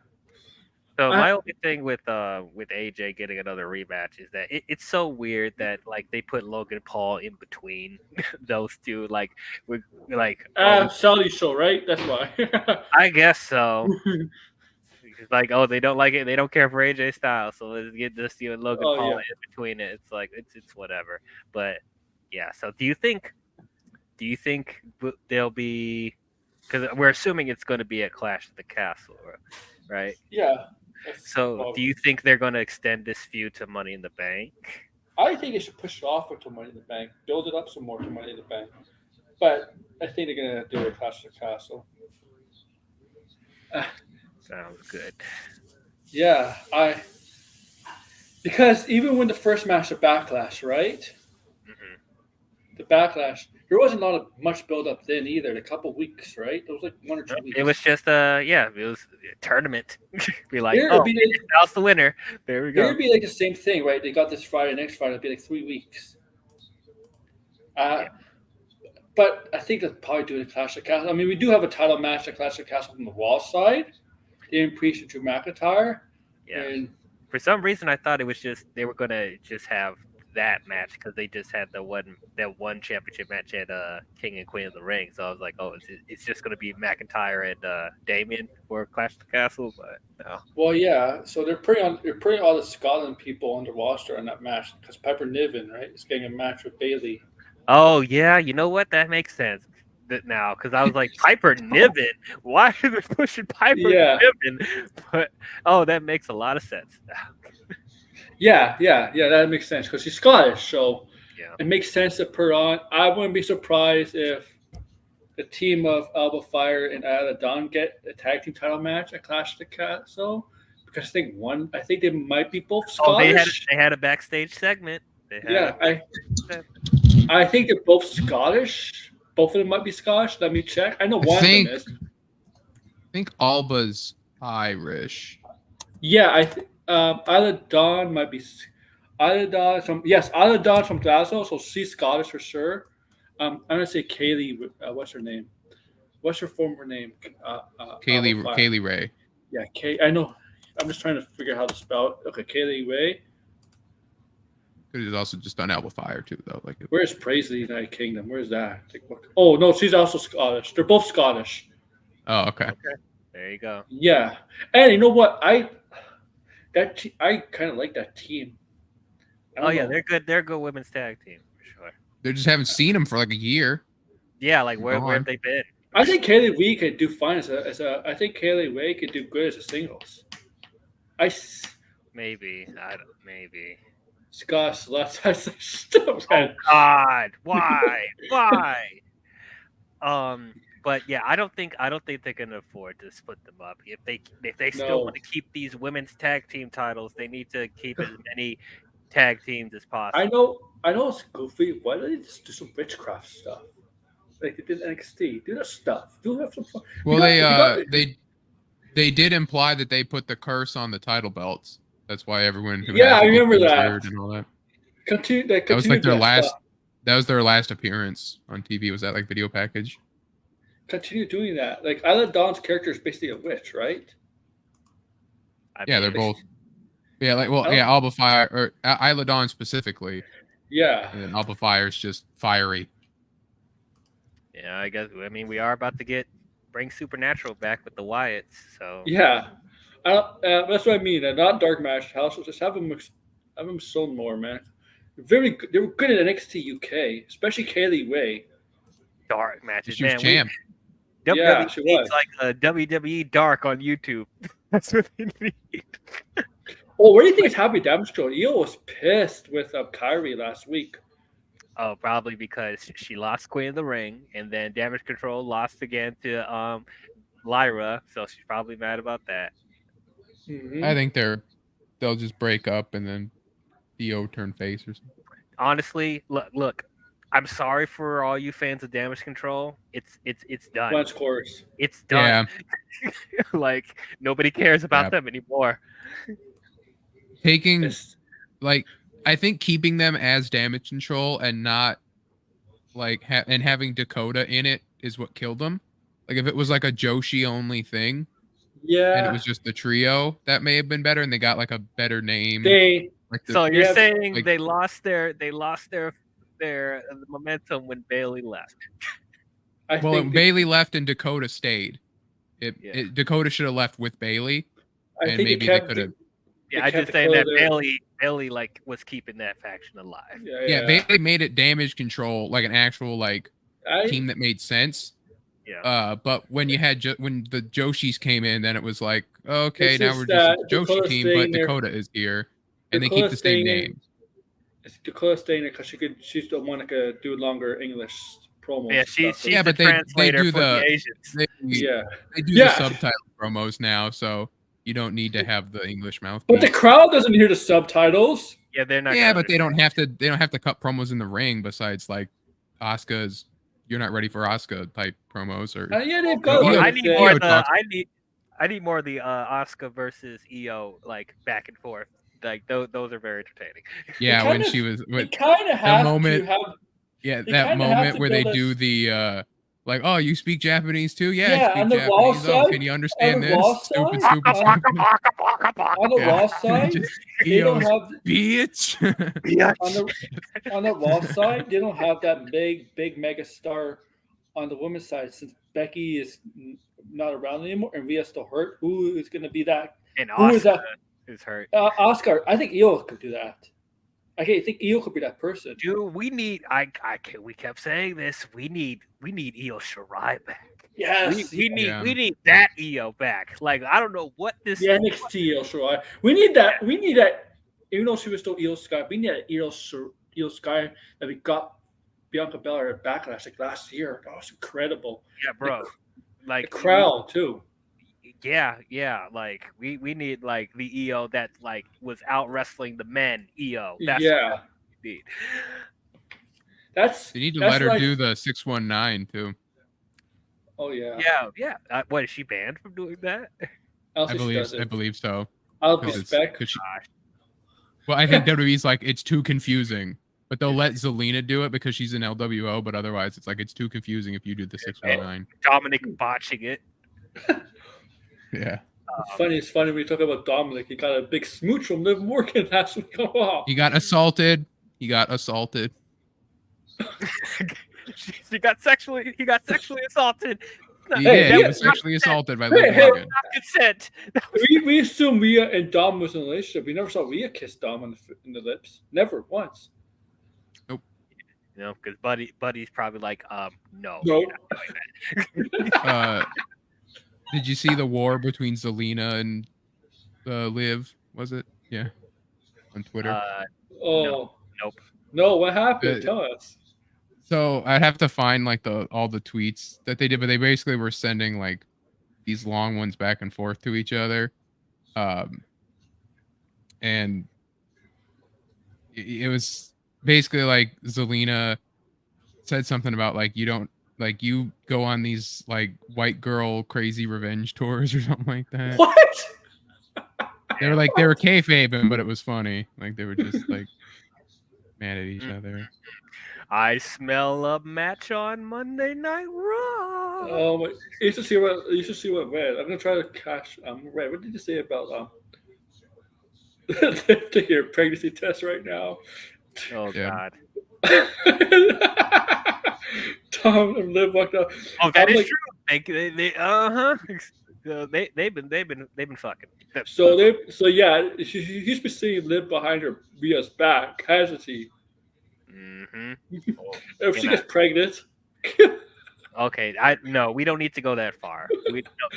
So my only thing with AJ getting another rematch is that it's so weird that they put Logan Paul in between those two. Saudi show, right? That's why. I guess so. It's they don't like it. They don't care for AJ Styles, so let's get this you and Logan Paul in between it. It's it's whatever. But yeah. So do you think they'll be? Because we're assuming it's going to be at Clash at the Castle, right? Yeah. So, do you think they're going to extend this feud to Money in the Bank? I think they should push it off until Money in the Bank, build it up some more to Money in the Bank. But I think they're going to do it Clash of the Castle. Sounds good. Yeah, because even when the first match of Backlash, right? Mm-hmm. The Backlash, there wasn't much build up then either. A couple weeks, right? It was like 1 or 2 weeks. It was just it was a tournament. Be like, that's the winner. There we go. It would be like the same thing, right? They got this Friday, next Friday, it'd be like 3 weeks. But I think they'll probably do the Clash of Castle. I mean, we do have a title match at Clash of Castle from the Raw side. Damien Priest and Drew McIntyre. Yeah. And for some reason, I thought it was they were gonna just have that match because they just had that one championship match at King and Queen of the Ring. So I was like, it's just gonna be McIntyre and Damien for Clash of the Castle, but no. Well, yeah. So they're putting all the Scotland people on the roster in that match because Piper Niven, right, is getting a match with Bayley. Oh yeah, you know what? That makes sense now because I was like Piper Niven. Why are they pushing Piper Niven? But that makes a lot of sense now. Yeah, that makes sense because she's Scottish, so it makes sense to put her on. I wouldn't be surprised if the team of Alba Fire and Isla Dawn get a tag team title match at Clash of the Castle because I think they might be both Scottish. They had a backstage segment. I think they're both Scottish. Both of them might be Scottish. Let me check. I know one of them is. I think Alba's Irish. Yeah, Isla Dawn might be. Isla Dawn from Glasgow, so she's Scottish for sure. I'm gonna say Kaylee. What's her name? What's her former name? Kaylee Ray. Yeah, I know. I'm just trying to figure out how to spell it. Okay, Kaylee Ray. He's also just done Alba Fire too, though. Like, where's Praise the United Kingdom? Where's that? Like, oh no, she's also Scottish. They're both Scottish. Oh, okay. There you go. Yeah, and you know what? I kind of like that team. Oh yeah, they're good. They're a good women's tag team for sure. They just haven't seen them for like a year. Yeah, like where have they been? I think Kaylee Ray could do fine as a. I think Kaylee Ray could do good as a singles. Maybe. Scott left. I said, stop. Oh God, why? But yeah, I don't think they can afford to split them up. If they still want to keep these women's tag team titles, they need to keep as many tag teams as possible. I know it's goofy. Why don't they just do some witchcraft stuff? Like they did NXT. Do that stuff. Do have some fun. Well, they did imply that they put the curse on the title belts. That's why everyone who I remember that and all that. That was like their last. Stuff. That was their last appearance on TV. Was that like video package? Continue doing that. Like Isla Dawn's character is basically a witch, right? Yeah, they're both. Yeah, Alba Fire or Isla Dawn specifically. Yeah, and then Alba Fire is just fiery. Yeah, I guess. I mean, we are about to bring Supernatural back with the Wyatts, so yeah, that's what I mean. Not dark match house. Just have them shown more, man. They were good at NXT UK, especially Kaylee Ray. Dark matches, she was man. champ. WWE needs like a WWE Dark on YouTube. That's what they need. Oh, what do you think is happening, Damage Control? Io was pissed with Kyrie last week. Oh, probably because she lost Queen of the Ring, and then Damage Control lost again to Lyra, so she's probably mad about that. Mm-hmm. I think they'll just break up and then Io turn face or something. Honestly, look. I'm sorry for all you fans of Damage Control. It's done. Lunch course. It's done. Yeah. Like nobody cares about them anymore. I think keeping them as Damage Control and not and having Dakota in it is what killed them. Like if it was like a Joshi only thing, and it was just the trio, that may have been better, and they got like a better name. So you're saying they lost their momentum when Bayley left. When Bayley left and Dakota stayed. Dakota should have left with Bayley, and maybe they could have. Yeah, I just saying that Bayley like was keeping that faction alive. Yeah, Bayley made it Damage Control, like an actual team that made sense. Yeah. But when you had when the Joshis came in, then it was like, okay, now we're just a Joshi team, but Dakota is here, and they keep the same name. It's Dakota staying there because she's the one that could do longer English promos. Yeah, she's the translator for the Asians. They do the subtitle promos now, so you don't need to have the English mouthpiece. But the crowd doesn't hear the subtitles. Yeah, they're not. Yeah, but they don't have to. They don't have to cut promos in the ring. Besides, like Asuka's, you're not ready for Asuka type promos, or they've got. I need more of the Asuka versus Io back and forth. Like those are very entertaining. Yeah, when she was that moment. That moment where they do the oh, you speak Japanese too? Yeah, I on speak the Raw Japanese. side, can you understand this? Stupid. On the Raw side, they don't have bitch. on the Raw side, they don't have that big mega star on the women's side since Becky is not around anymore and Rhea's still hurt. Who is going to be that? And Asuka is hurt. Oscar, I think Io could do that. I think Io could be that person. Dude, we need. We kept saying this. We need Io Shirai back. Yes, we need that Io back. Like I don't know what this. The NXT Io Shirai. We need that. Even though she was still Io Sky, we need that Io Sky that we got Bianca Belair at Backlash last year. That was incredible. Yeah, bro. The crowd too. Yeah. Like we need the EO that was out wrestling the men EO. That's what we need. You need to let her do the 619 too. Oh yeah. Yeah. What is she banned from doing that? I believe so. I'll respect. Well, I think WWE's it's too confusing, but they'll let Zelina do it because she's an LWO. But otherwise, it's too confusing if you do the 619. Dominic botching it. Yeah. It's funny when you talk about Dominic. He got a big smooch from Liv Morgan last week. Oh. He got assaulted. He got sexually assaulted. He was sexually assaulted by Liv Morgan. Not consent. We assume Rhea and Dom was in a relationship. We never saw Rhea kiss Dom in the lips. Never once. Nope. You know, because Buddy's probably like, no. Nope. Did you see the war between Zelina and Liv? Was it? Yeah. On Twitter. No. Nope. No, what happened? Tell us. So I'd have to find like all the tweets that they did, but they basically were sending like these long ones back and forth to each other. And it was basically like Zelina said something about like you go on these like white girl crazy revenge tours or something like that. What? They were kayfabing, but it was funny. Like they were just like mad at each other. I smell a match on Monday Night Raw. Oh my! You should see what Red. I'm gonna try to catch Red. What did you say about taking your pregnancy test right now? Oh yeah. God. Tom and Liv walked up. Oh, that is true. They've been fucking. So yeah, he's been seeing Liv behind her Rhea's back, hasn't he? Mm-hmm. If she gets pregnant. Okay, no, we don't need to go that far.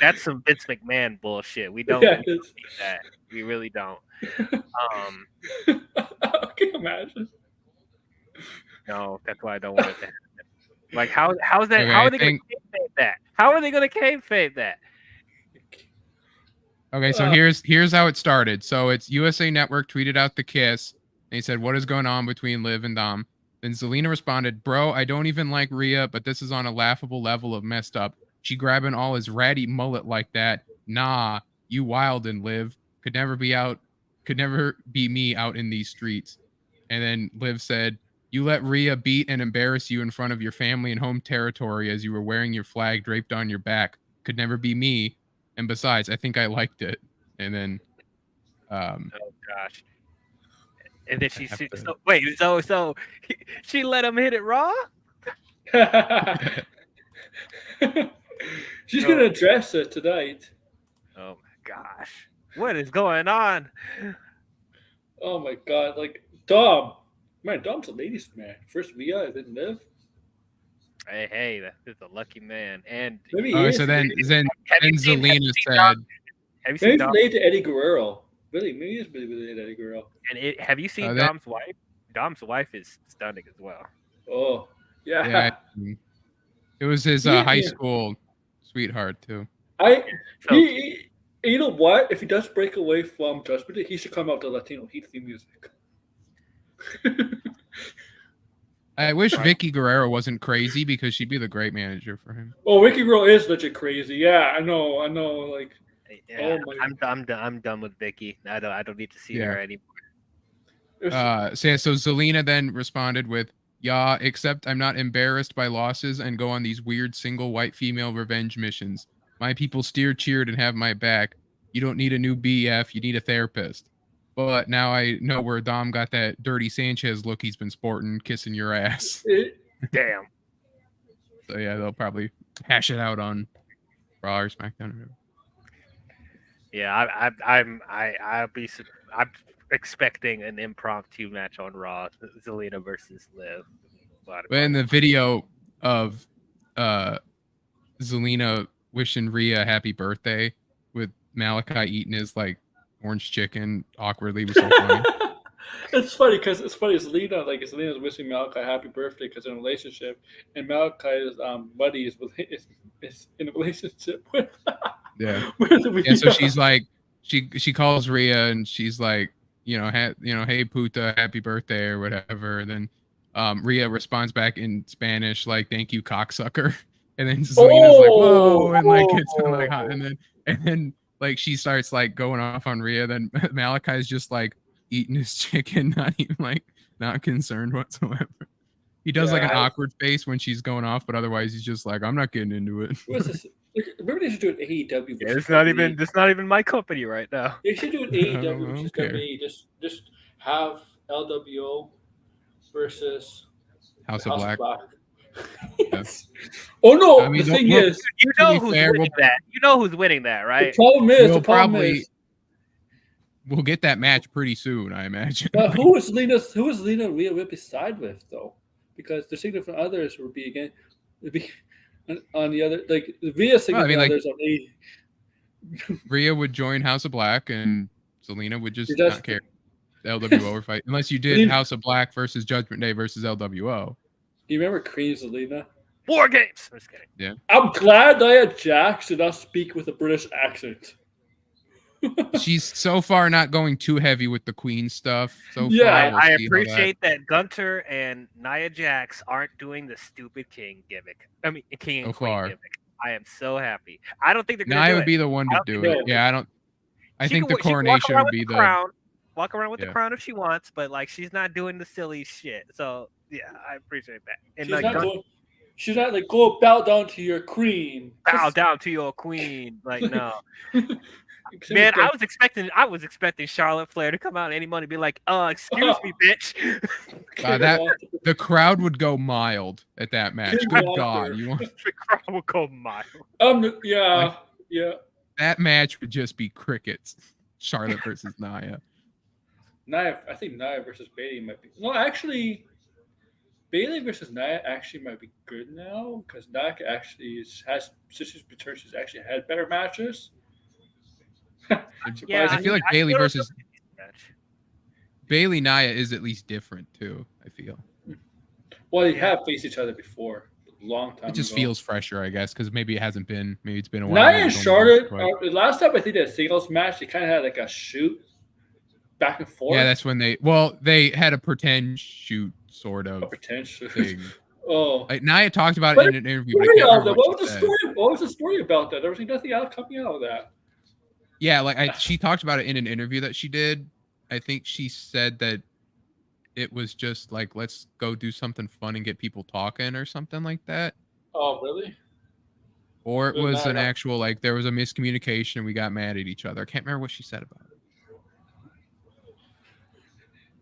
That's some Vince McMahon bullshit. We don't Yeah, need that. We really don't. Can you imagine? No, that's why I don't want it to happen. Like, how's that? Okay, how are they going to kayfabe that? How are they going to kayfabe that? Okay, so here's how it started. So it's USA Network tweeted out the kiss. And he said, "What is going on between Liv and Dom?" Then Zelina responded, "Bro, I don't even like Rhea, but this is on a laughable level of messed up. She grabbing all his ratty mullet like that. Nah, you wild and Liv. Could never be me out in these streets." And then Liv said, "You let Rhea beat and embarrass you in front of your family and home territory as you were wearing your flag draped on your back. Could never be me. And besides, I think I liked it." And then oh gosh. And then she let him hit it raw? She's gonna address it tonight. Oh my gosh. What is going on? Oh my god, like Dom. Man, Dom's a ladies' man. First Rhea, then Liv. Hey, that's a lucky man. And maybe so then Zelina said, have you seen maybe Dom? related to Eddie Guerrero. Really, maybe he's really related to Eddie Guerrero. And have you seen Dom's wife? Dom's wife is stunning as well. Oh, yeah. It was his high school sweetheart too. You know what? If he does break away from Judgment Day, he should come out to Latino Heat theme music. I wish Vicky Guerrero wasn't crazy because she'd be the great manager for him. Oh, Vicky Guerrero is legit crazy. Yeah, I know. Like, yeah, I'm done with Vicky. I don't need to see her anymore. So Zelina then responded with, "Yeah, except I'm not embarrassed by losses and go on these weird single white female revenge missions. My people cheered, and have my back. You don't need a new BF. You need a therapist. But now I know where Dom got that dirty Sanchez look he's been sporting, kissing your ass." Damn. So yeah, they'll probably hash it out on Raw or SmackDown. Yeah, I'm expecting an impromptu match on Raw, Zelina versus Liv. But in the video of Zelina wishing Rhea happy birthday with Malachi eating his like orange chicken awkwardly was so funny. It's funny because Zelina's wishing Malachi happy birthday because they're in a relationship, and Malachi's buddy is in a relationship with. And so she's like, she calls Rhea and she's like, hey puta, happy birthday or whatever. And then Rhea responds back in Spanish like, "Thank you, cocksucker." And then Zelina's like, "Whoa," and like it's like hot. And then like she starts like going off on Rhea. Then Malachi's just like eating his chicken, not concerned whatsoever. He does like an awkward face when she's going off, but otherwise he's just like, "I'm not getting into it." This Maybe they should do an AEW. Yeah, it's not even my company right now. They should do an AEW versus Okay. WWE. Just have LWO versus House of Black. Yes. Oh no! I mean, the thing look, is, You know who's winning that. You know who's winning that, right? the problem is, we'll get that match pretty soon, I imagine. but who is Lena Rhea Ripley side with though? Because the significant others would be on the other, like Rhea significant others on A. Rhea would join House of Black, and Zelina would just not care. LWO fight, unless you did House of Black versus Judgment Day versus LWO. Do you remember Cream Zelina? War Games. I'm just kidding. Yeah. I'm glad Nia Jax did not speak with a British accent. She's so far not going too heavy with the Queen stuff. So Yeah, far, I appreciate that Gunter and Nia Jax aren't doing the stupid King gimmick. I mean, King and Queen gimmick. I am so happy. I don't think they're going to do it. Nia would be the one to do it. Yeah, I don't. I think the coronation would be the crown. Walk around with the crown if she wants, but like she's not doing the silly shit. So yeah, I appreciate that. And she's not like go bow down to your queen. Bow down to your queen. Like no. Man, I was expecting Charlotte Flair to come out any money and be like, excuse me, bitch. The crowd would go mild at that match. Good God. The crowd would go mild. Yeah. That match would just be crickets. Charlotte versus Nia. I think Nia versus Bayley might be. No, actually, Bayley versus Nia actually might be good now because Nia actually has since she's returned, she's actually had better matches. Yeah, I feel like Bayley versus Bayley Nia is at least different too. I feel. Well, they have faced each other before, a long time. It just feels fresher, I guess, because maybe it hasn't been. Maybe it's been a while. Nia and Charlotte. Last time I think they had a singles match, they kind of had like a shoot back and forth. Yeah, that's when they had a pretend shoot sort of thing. Like Nia talked about it in an interview. What was the story about that? There was nothing else coming out of that. Yeah, like she talked about it in an interview that she did. I think she said that it was just like, let's go do something fun and get people talking or something like that. Oh, really? Or it was an actual, like, there was a miscommunication and we got mad at each other. I can't remember what she said about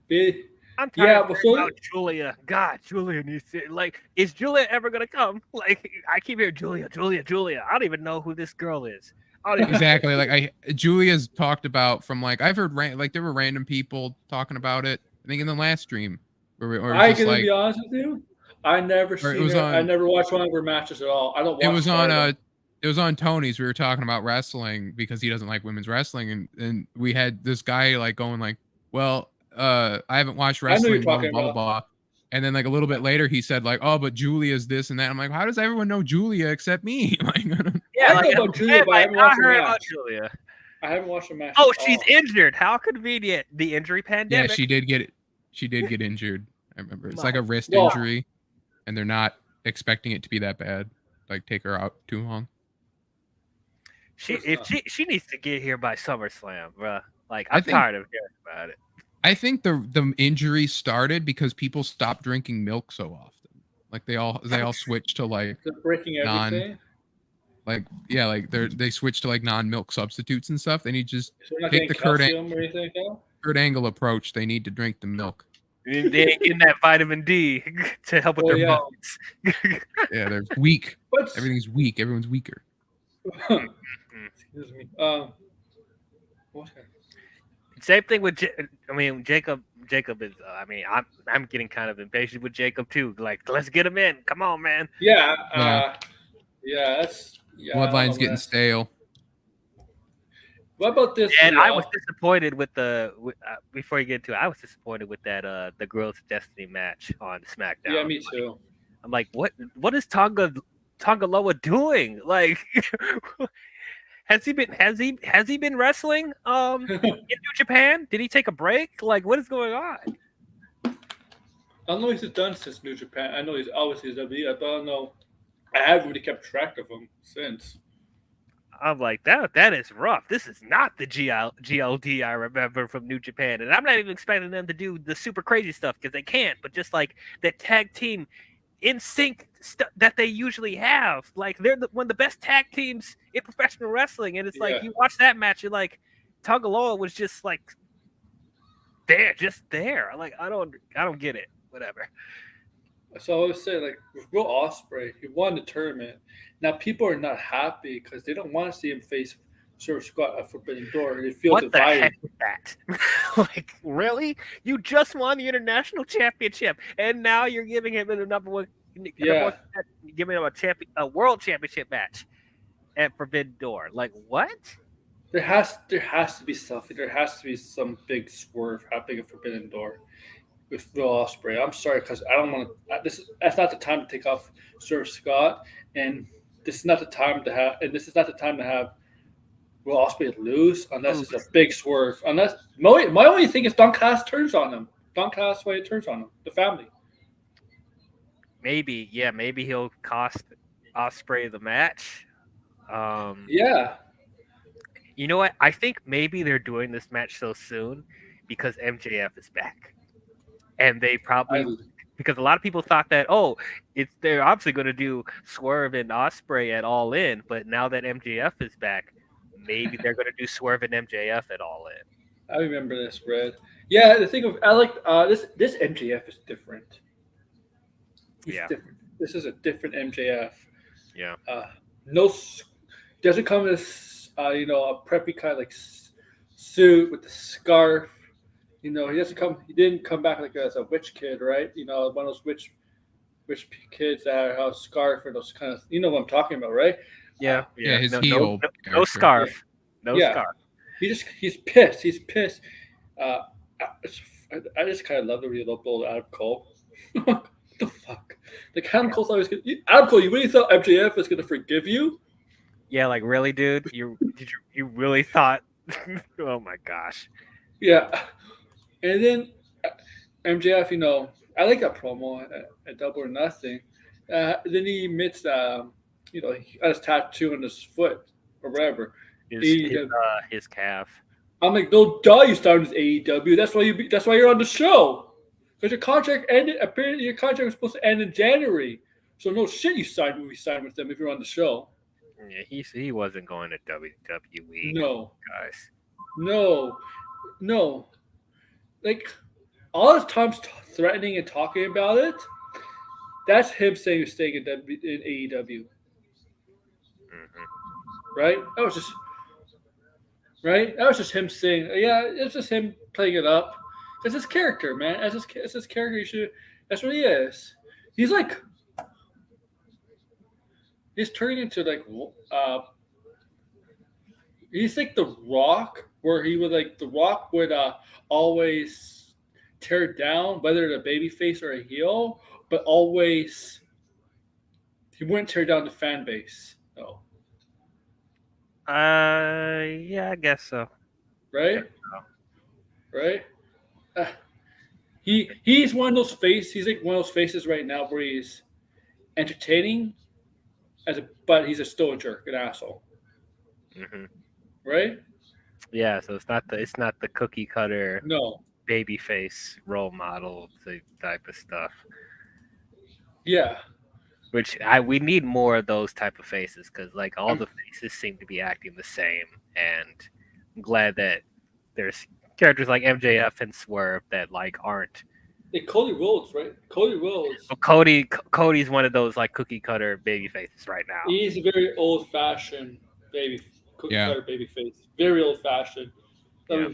it. I'm tired about Julia. God, Julia needs to, like, is Julia ever going to come? Like, I keep hearing Julia. I don't even know who this girl is. Exactly. Like Julia's talked about from like I've heard like there were random people talking about it. I think in the last stream. I can be honest with you. I never seen her. I never watched one of her matches at all. I don't watch. It was on Tony's. We were talking about wrestling because he doesn't like women's wrestling, and we had this guy like going like, well, I haven't watched wrestling. Blah blah blah blah. And then like a little bit later, he said like, "Oh, but Julia's this and that." I'm like, "How does everyone know Julia except me?" Like, I know about Julia, but I haven't watched her match. Julia. I haven't watched her match. Oh, she's injured. How convenient! The injury pandemic. Yeah, she did get it. She did get injured. I remember it's like a wrist injury, and they're not expecting it to be that bad. Like take her out too long. She needs to get here by SummerSlam, bro. Like I'm tired of hearing about it. I think the injury started because people stopped drinking milk so often. Like they all switched to like breaking everything. They switched to like non-milk substitutes and stuff. They need to just take the Kurt Angle approach. They need to drink the milk. They ain't getting that vitamin D to help with their bones. Yeah, they're weak. Everything's weak. Everyone's weaker. Excuse me. What? Same thing with, Jacob. Jacob is. I'm getting kind of impatient with Jacob too. Like, let's get him in. Come on, man. Bloodline's getting stale. What about this? And I was disappointed with before you get to it, I was disappointed with that the Girls Destiny match on SmackDown. Yeah, me too. I'm like, what is Tonga Loa doing? Like, has he been wrestling in New Japan? Did he take a break? Like, what is going on? I don't know if he's done since New Japan. I know he's obviously WWE, but I don't know. I haven't really kept track of him since. I'm like, that is rough. This is not the GLD I remember from New Japan. And I'm not even expecting them to do the super crazy stuff because they can't. But just like that tag team in sync that they usually have. Like they're one of the best tag teams in professional wrestling, and it's like you watch that match, you're like, Tangaloa was just like just there. Like I don't get it. Whatever. So I was saying, like with Will Ospreay, he won the tournament. Now people are not happy because they don't want to see him face Swerve Scott at Forbidden Door. They feel what divided. The heck is that? Like really? You just won the international championship, and now you're giving him the number one. Giving him a world championship match at Forbidden Door. Like what? There has to be something. There has to be some big swerve happening at Forbidden Door with Will Ospreay. I'm sorry because I don't want to. That's not the time to take off Swerve Scott, and this is not the time to have. And this is not the time to have Will Ospreay lose unless it's a big swerve. Unless my only thing is Don Cass turns on him. Don Cass way turns on him. The family. Maybe he'll cost Ospreay the match. Yeah. You know what? I think maybe they're doing this match so soon because MJF is back. And they probably because a lot of people thought that they're obviously going to do Swerve and Ospreay at All In, but now that MJF is back, maybe they're going to do Swerve and MJF at All In. I remember this, Red. Yeah, the thing of I like this MJF is different. He's different. This is a different MJF. Yeah. Doesn't come as a preppy kind of like suit with the scarf. He didn't come back like as a witch kid, right? One of those witch kids that have a scarf or those kind of, what I'm talking about, right? Yeah. His no scarf. No scarf. He's pissed. He's pissed. I just kind of love the real old Adam Cole. What the fuck? Like Adam Cole's always good. Adam Cole, you really thought MJF was gonna forgive you? Yeah, like really, dude. You really thought? Oh my gosh. Yeah. And then MJF, I like that promo at Double or Nothing. Then he admits that, he got his tattoo on his foot or whatever. His calf. I'm like, no, duh, you started with AEW. That's why you're on the show. Because your contract ended. Apparently, your contract was supposed to end in January. So no shit, you signed with them if you're on the show. Yeah, he wasn't going to WWE. No, guys. No. Like all his times threatening and talking about it. That's him saying he's staying in AEW. Mm-hmm. Right? That was just him saying, it's just him playing it up. It's his character, man. It's his character. That's what he is. He's like, he's turning into like, he's like The Rock, where he would The Rock would always tear down, whether it's a baby face or a heel, but always he wouldn't tear down the fan base. No. Yeah, I guess so. Right? Right? He's one of those faces. He's like one of those faces right now where he's entertaining, but he's still a jerk, an asshole. Mm-hmm. Right? Yeah. So it's not the cookie cutter. No. Baby face role model type of stuff. Yeah. Which we need more of those type of faces because all the faces seem to be acting the same, and I'm glad that there's characters like MJF and Swerve that aren't. Hey, Cody Rhodes, right? Cody Rhodes. Well, Cody's one of those cookie cutter baby faces right now. He's a very old fashioned cookie cutter baby face. Very old fashioned. Yeah.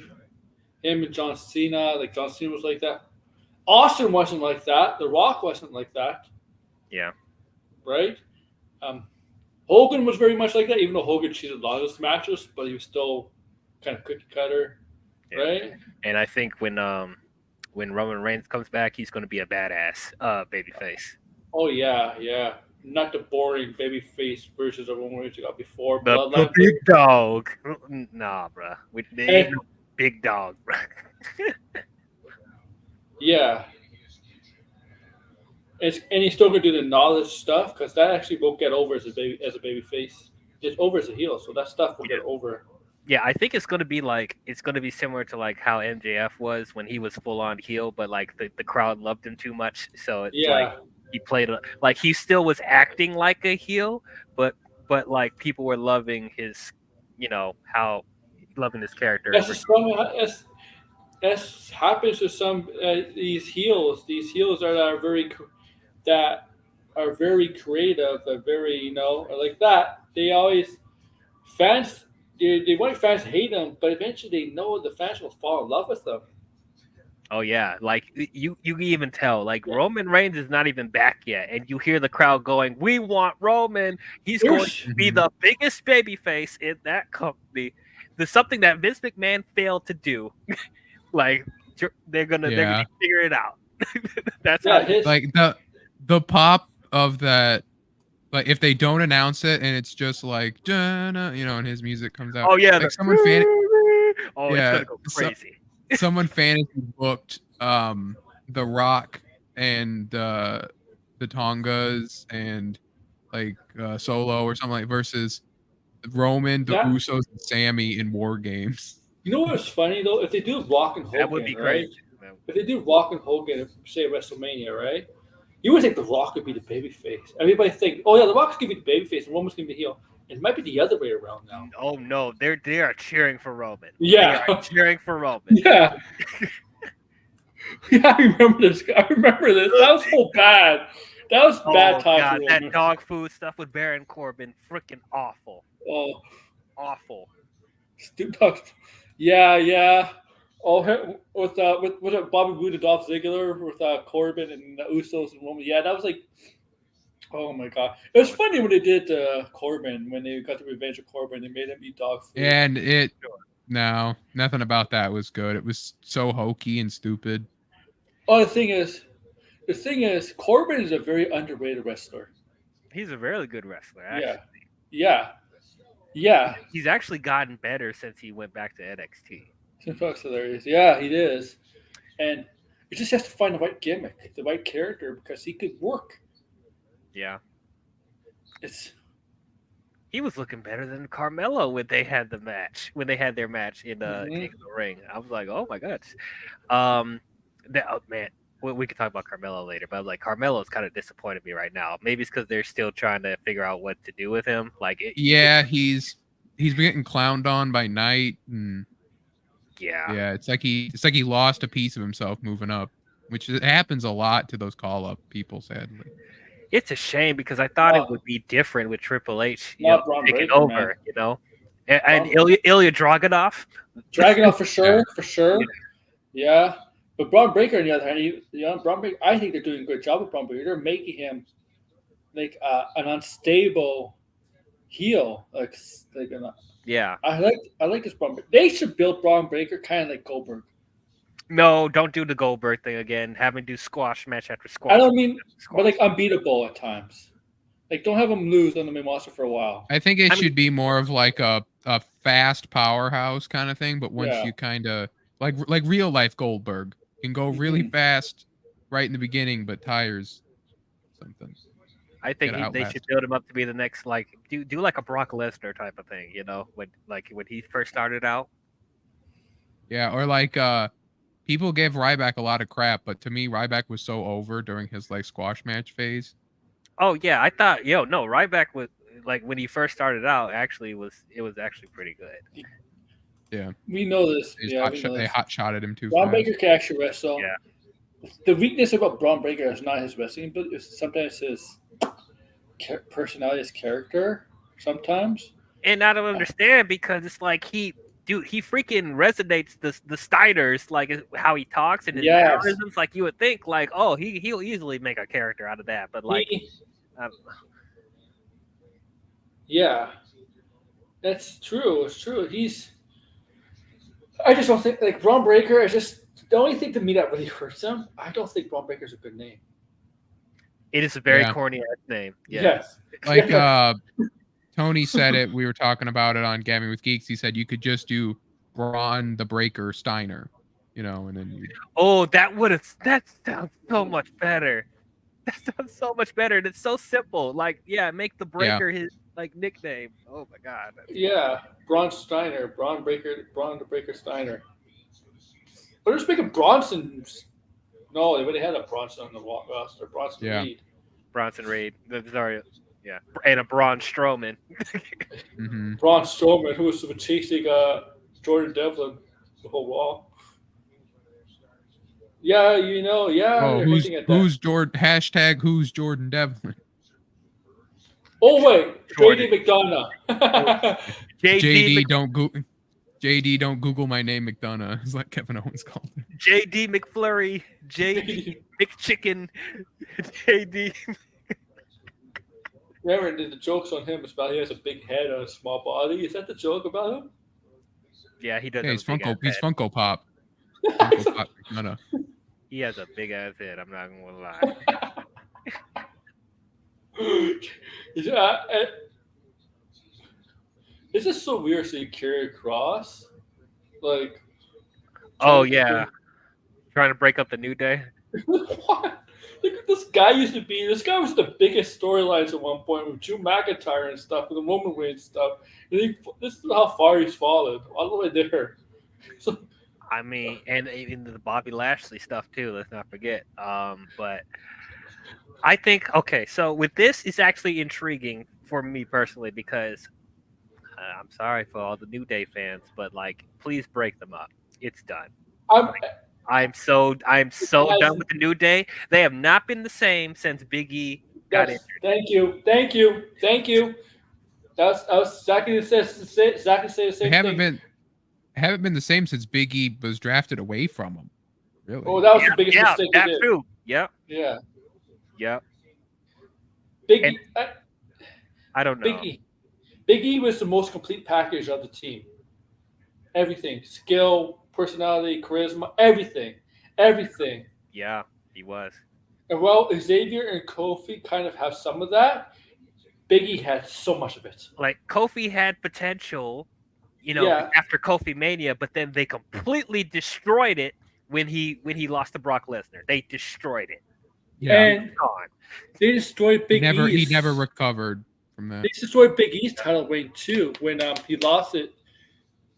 Him and John Cena, John Cena was like that. Austin wasn't like that. The Rock wasn't like that. Yeah. Right? Hogan was very much like that, even though Hogan cheated a lot of his matches, but he was still kind of cookie cutter. Yeah. Right? And I think when Roman Reigns comes back, he's going to be a badass babyface. Oh, yeah. Not the boring babyface versions of Roman Reigns you got before. The big dog. Nah, bro. Ain't no big dog, bro. Yeah. And he's still going to do the knowledge stuff because that actually won't get over as a baby face. It's over as a heel, so that stuff will get over. Yeah, I think it's going to be similar to how MJF was when he was full on heel, but the crowd loved him too much. So it's he played like he still was acting like a heel, but like people were loving his, how loving his character. As happens to some these heels. These heels that are very creative, very like that. They always fans. They want fans to hate them, but eventually they know the fans will fall in love with them. Oh yeah, like you can even tell, like Roman Reigns is not even back yet, and you hear the crowd going, "We want Roman. He's going to be the biggest babyface in that company." There's something that Vince McMahon failed to do. Like they're gonna figure it out. That's how like the pop of that. Like if they don't announce it and it's just like and his music comes out. Oh yeah, like someone it's gonna go crazy. Someone fantasy booked The Rock and the Tongas and like Solo or something like versus Roman, the Usos, and Sammy in War Games. You know what's funny though? If they do Rock and Hogan, that would be great. Right? If they do Rock and Hogan, say WrestleMania, right? You would think The Rock would be the babyface. Everybody think, oh yeah, The Rock's gonna be the babyface and Roman's gonna be the heel. It might be the other way around now. Oh no, they are cheering for Roman. Yeah, they are cheering for Roman. Yeah, yeah, I remember this. That was so bad. That was bad time. God, that dog food stuff with Baron Corbin, freaking awful. Oh, awful. Stupid dogs. Yeah. Oh, with Bobby Roode and Dolph Ziggler with Corbin and the Usos and Roman. Yeah, that was like, oh my god. It was funny when they did Corbin, when they got the revenge of Corbin. They made him eat dog food. And no, nothing about that was good. It was so hokey and stupid. Oh, the thing is, Corbin is a very underrated wrestler. He's a really good wrestler, actually. Yeah. He's actually gotten better since he went back to NXT. That's hilarious. Yeah, he is. And he just has to find the right gimmick, the right character, because he could work. Yeah. He was looking better than Carmelo when they had their match in King of the Ring. I was like, oh my god. Man, we can talk about Carmelo later, but like Carmelo's kind of disappointed me right now. Maybe it's because they're still trying to figure out what to do with him. He's been getting clowned on by Knight, and it's like he lost a piece of himself moving up, which happens a lot to those call up people. Sadly, it's a shame because I thought it would be different with Triple H taking over, and Ilya Dragunov for sure, yeah. But Braun Breaker, on the other hand, Braun Breaker, I think they're doing a good job with Braun Breaker. They're making him like an unstable heel. I like this Braun Breaker. They should build Braun Breaker kind of like Goldberg. No, don't do the Goldberg thing again. Have him do squash match after squash. I don't mean, but like unbeatable at times. Like don't have him lose on the main roster for a while. I think it should be more of like a fast powerhouse kind of thing. But once you kind of like real life Goldberg. Can go really fast right in the beginning, but tires something. I think they should build him up to be the next, like do like a Brock Lesnar type of thing, when he first started out. Yeah, or like people gave Ryback a lot of crap, but to me Ryback was so over during his like squash match phase. Oh yeah, I thought Ryback was like when he first started out it was actually pretty good. Yeah, we know this. They hot-shotted him too. Braun Breaker can actually wrestle. Yeah. The weakness about Braun Breaker is not his wrestling, but it's sometimes his personality, his character. Sometimes. And I don't understand because it's like he freaking resonates the Steiners, like how he talks and his mannerisms. Like you would think, like, oh, he'll easily make a character out of that, but like, yeah, that's true. It's true. I just don't think like Braun Breaker is just the only thing to me that really hurts him. I don't think Braun Breaker's a good name. It is a very corny ass name. Yeah. Yes. Like Tony said it. We were talking about it on Gabbing with Geeks. He said you could just do Braun the Breaker Steiner, and then that sounds so much better. That sounds so much better. And it's so simple. Like, make the Breaker his like nickname. Oh my god. Braun the Breaker Steiner. But just make a Bronson. No, they already had a Bronson on the roster. Bronson Reed. Bronson Reed. Sorry, yeah, and a Braun Strowman. Mm-hmm. Braun Strowman, who was chasing Jordan Devlin the whole Raw. Yeah, they're hinting at that. Who's Jordan? Hashtag who's Jordan Devlin? Oh wait, Jordan. JD McDonough. JD don't Google my name McDonough. It's like Kevin Owens called him. JD McFlurry, JD McChicken, JD. Remember, the jokes on him is about he has a big head and a small body. Is that the joke about him? Yeah, he does. Yeah, he's Funko. He's head. Funko Pop. Funko Pop McDonough. He has a big ass head. I'm not gonna lie. It's just so weird seeing Karrion Kross. Like, Oh yeah, trying to break up the New Day. what? Look at this guy used to be. This guy was the biggest storylines at one point with Drew McIntyre and stuff, with the Roman Reigns stuff. And this is how far he's fallen, all the way there. So, I mean, and even the Bobby Lashley stuff too. Let's not forget. But I think so with this, it's actually intriguing for me personally because I'm sorry for all the New Day fans, but like, please break them up. It's done. I'm so done with the New Day. They have not been the same since Big E got injured. Thank you. I was exactly the same They haven't thing. haven't been the same since Big E was drafted away from them. Really? Oh, that was the biggest mistake. That too. Yep. Yeah. Yep. Big E. I don't know. Big E was the most complete package of the team. Everything. Skill, personality, charisma, everything. Yeah, he was. And while Xavier and Kofi kind of have some of that, Big E had so much of it. Like, Kofi had potential, after Kofi Mania, but then they completely destroyed it when he lost to Brock Lesnar. They destroyed it. Yeah. And they destroyed Big E. He never recovered from that. They destroyed Big E's title reign too when he lost it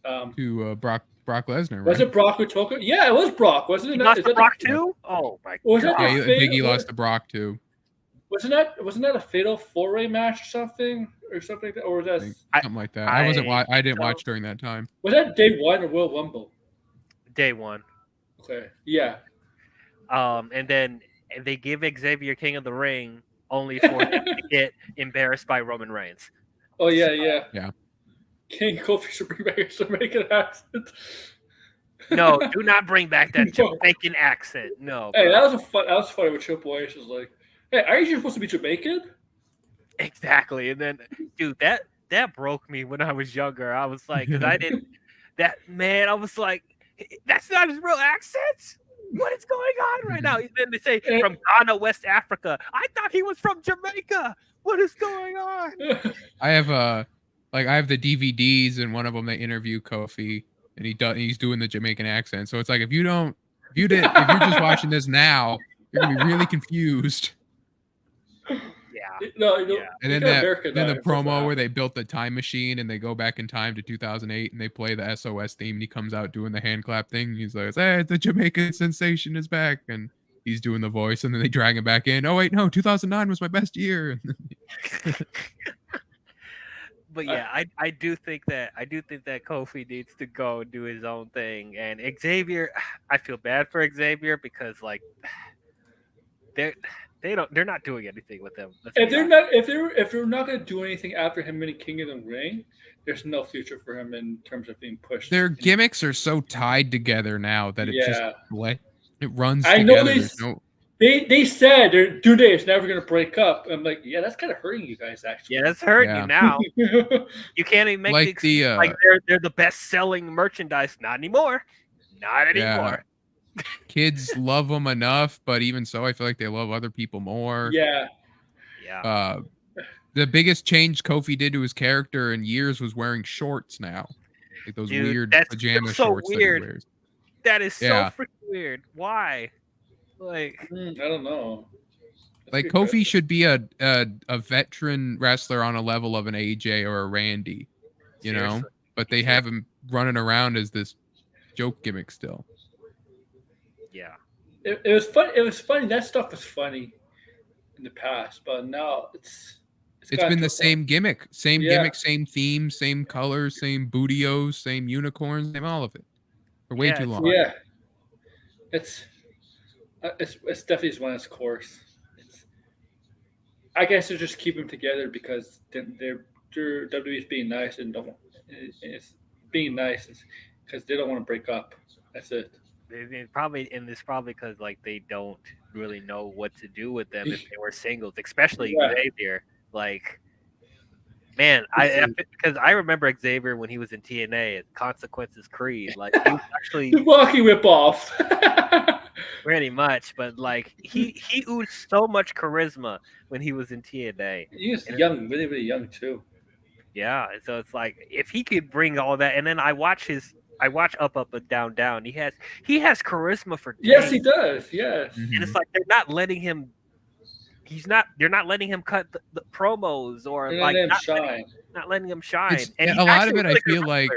to Brock Lesnar. Right? Was it Brock who took it? Yeah, it was Brock. Wasn't it? He lost to Brock too? Oh my god! Yeah, Big E lost to Brock too. Wasn't that a fatal 4-way match or something like that, or was that something like that? I didn't watch during that time. Was that day one or Royal Rumble? Day one. Okay. Yeah. And then they give Xavier King of the Ring only for him to get embarrassed by Roman Reigns. Oh yeah. Yeah. King Kofi should bring back his Jamaican accent. No, do not bring back that Jamaican accent. No. Hey, that was funny with Triple H was like, "Hey, are you supposed to be Jamaican?" Exactly. And then, dude, that broke me when I was younger. I was like, because I was like, that's not his real accent. What is going on right now? Then they say from Ghana, West Africa. I thought he was from Jamaica. What is going on? I have the DVDs, and one of them they interview Kofi, and he's doing the Jamaican accent. So it's like if you're just watching this now, you're gonna be really confused. Yeah. No, and then the promo where they built the time machine and they go back in time to 2008 and they play the SOS theme and he comes out doing the hand clap thing. He's like, "Hey, the Jamaican sensation is back," and he's doing the voice, and then they drag him back in. Oh wait, no, 2009 was my best year. But yeah, I do think that Kofi needs to go and do his own thing. And Xavier, I feel bad for Xavier because like they're not doing anything with him. If they're not going to do anything after him winning King of the Ring, there's no future for him in terms of being pushed. Their gimmicks are so tied together now that it runs I together. know they said their New Day is never going to break up. I'm like, yeah, that's kind of hurting you guys actually. Yeah, that's hurting you now. You can't even make they're the best selling merchandise. Not anymore. Not anymore. Kids love them enough, but even so, I feel like they love other people more. Yeah. The biggest change Kofi did to his character in years was wearing shorts now, like those weird pajama shorts that he wears. That is so freaking weird. Why? Like, I don't know. Like Kofi should be a veteran wrestler on a level of an AJ or a Randy, know, but they have him running around as this joke gimmick still. Yeah, it was fun. It was funny. That stuff was funny. in the past, but now it's been the same gimmick, gimmick, same theme, same colors, same bootios, same unicorns, same all of it for way too long. Yeah, it's definitely run its course. I guess they're just keeping them together because they're WWE's being nice and it's being nice because they don't want to break up. That's it. It's probably because like they don't really know what to do with them if they were singles, especially Xavier. Like, man, because I remember Xavier when he was in TNA at Consequences Creed. Like, he was actually the Rocky ripoff. Pretty much, but like he oozed so much charisma when he was in TNA. He was young, really, really young too. Yeah, so it's like if he could bring all that, and then I watch Up Up and Down Down. He has charisma for days. Yes, he does. Yes, and it's like they're not letting him. They're not letting him cut the promos or not letting him shine. And a lot of it, I feel like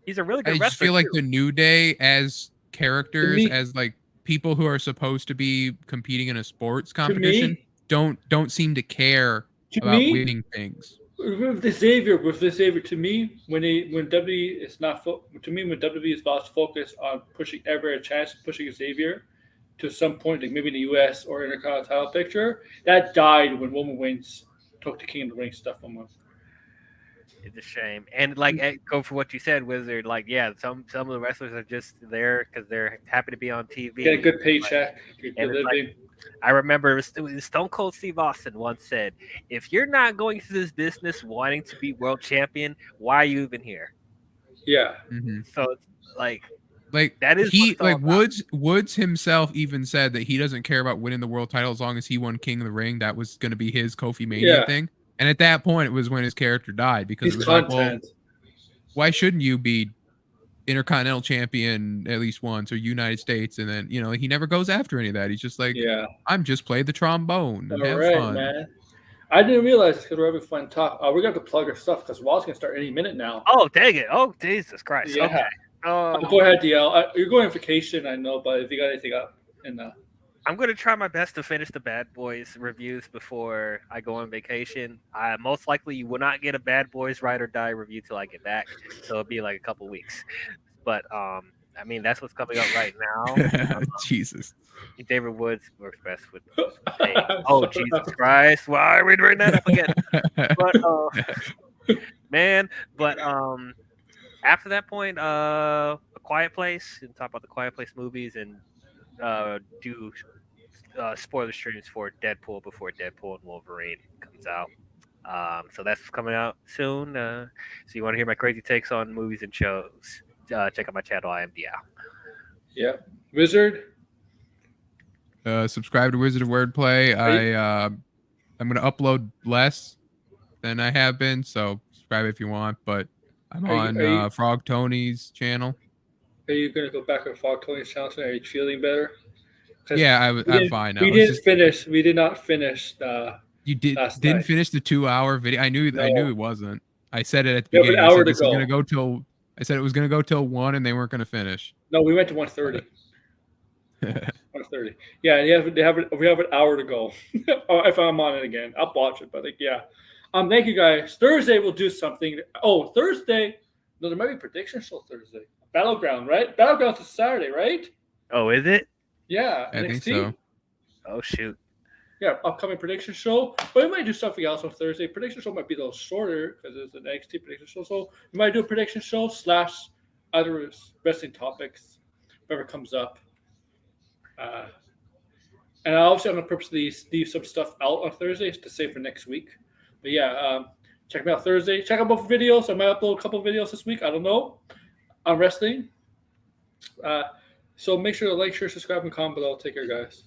he's a really good wrestler. I just feel like the New Day as characters, as like people who are supposed to be competing in a sports competition, don't seem to care about winning things. With the Xavier, to me, when WWE is when WWE is lost focus on pushing Xavier to some point, like maybe in the U.S. or Intercontinental title picture, that died when Roman Reigns took the King of the Ring stuff from him. It's a shame, and like go for what you said, Wizard. Like, some of the wrestlers are just there because they're happy to be on TV, get a good paycheck, good living. I remember Stone Cold Steve Austin once said, "If you're not going to this business wanting to be world champion, why are you even here?" Yeah. Mm-hmm. So it's like that is Woods himself even said that he doesn't care about winning the world title as long as he won King of the Ring. That was going to be his Kofi Mania thing. And at that point, it was when his character died because it was like, well, why shouldn't you be Intercontinental champion at least once or United States? And then, he never goes after any of that. He's just like, I'm just play the trombone and have fun. Man. I didn't realize because we're having fun talk. We're going to plug our stuff because Raw's going to start any minute now. Oh, dang it. Oh, Jesus Christ. Yeah. Okay. Go ahead, DL. You're going on vacation, I know, but if you got anything up I'm going to try my best to finish the Bad Boys reviews before I go on vacation. Most likely you will not get a Bad Boys Ride or Die review till I get back, so it'll be like a couple weeks. But, that's what's coming up right now. Jesus. David Woods works best with oh, Jesus Christ. Why are we bringing that up again? But, after that point, A Quiet Place, and talk about the Quiet Place movies and do spoiler streams for Deadpool before Deadpool and Wolverine comes out. So that's coming out soon. So you want to hear my crazy takes on movies and shows? Check out my channel, I am DL. Yeah. Wizard? Subscribe to Wizard of Wordplay. I'm going to upload less than I have been, so subscribe if you want, but I'm on Frog Tony's channel. Are you going to go back on Frog Tony's channel today? Are you feeling better? Yeah, I'm fine now. We did not finish. You didn't finish the 2-hour video. I knew it wasn't. I said it at the beginning. An hour to go. I said it was going to go till 1, and they weren't going to finish. No, we went to 1:30. 1:30. Yeah, we have an hour to go. If I'm on it again, I'll watch it. But thank you guys. Thursday we'll do something. Oh, Thursday. No, there might be a prediction show Thursday. Battleground, right? Battleground's a Saturday, right? Oh, is it? Yeah, I NXT. think so. Oh, shoot. Yeah, upcoming prediction show. But we might do something else on Thursday. Prediction show might be a little shorter because it's an NXT prediction show. So we might do a prediction show / other wrestling topics, whatever comes up. And obviously I'm going to purposely leave some stuff out on Thursday to save for next week. But check me out Thursday. Check out both videos. I might upload a couple of videos this week. I don't know. On wrestling. So make sure to like, share, subscribe, and comment below. Take care, guys.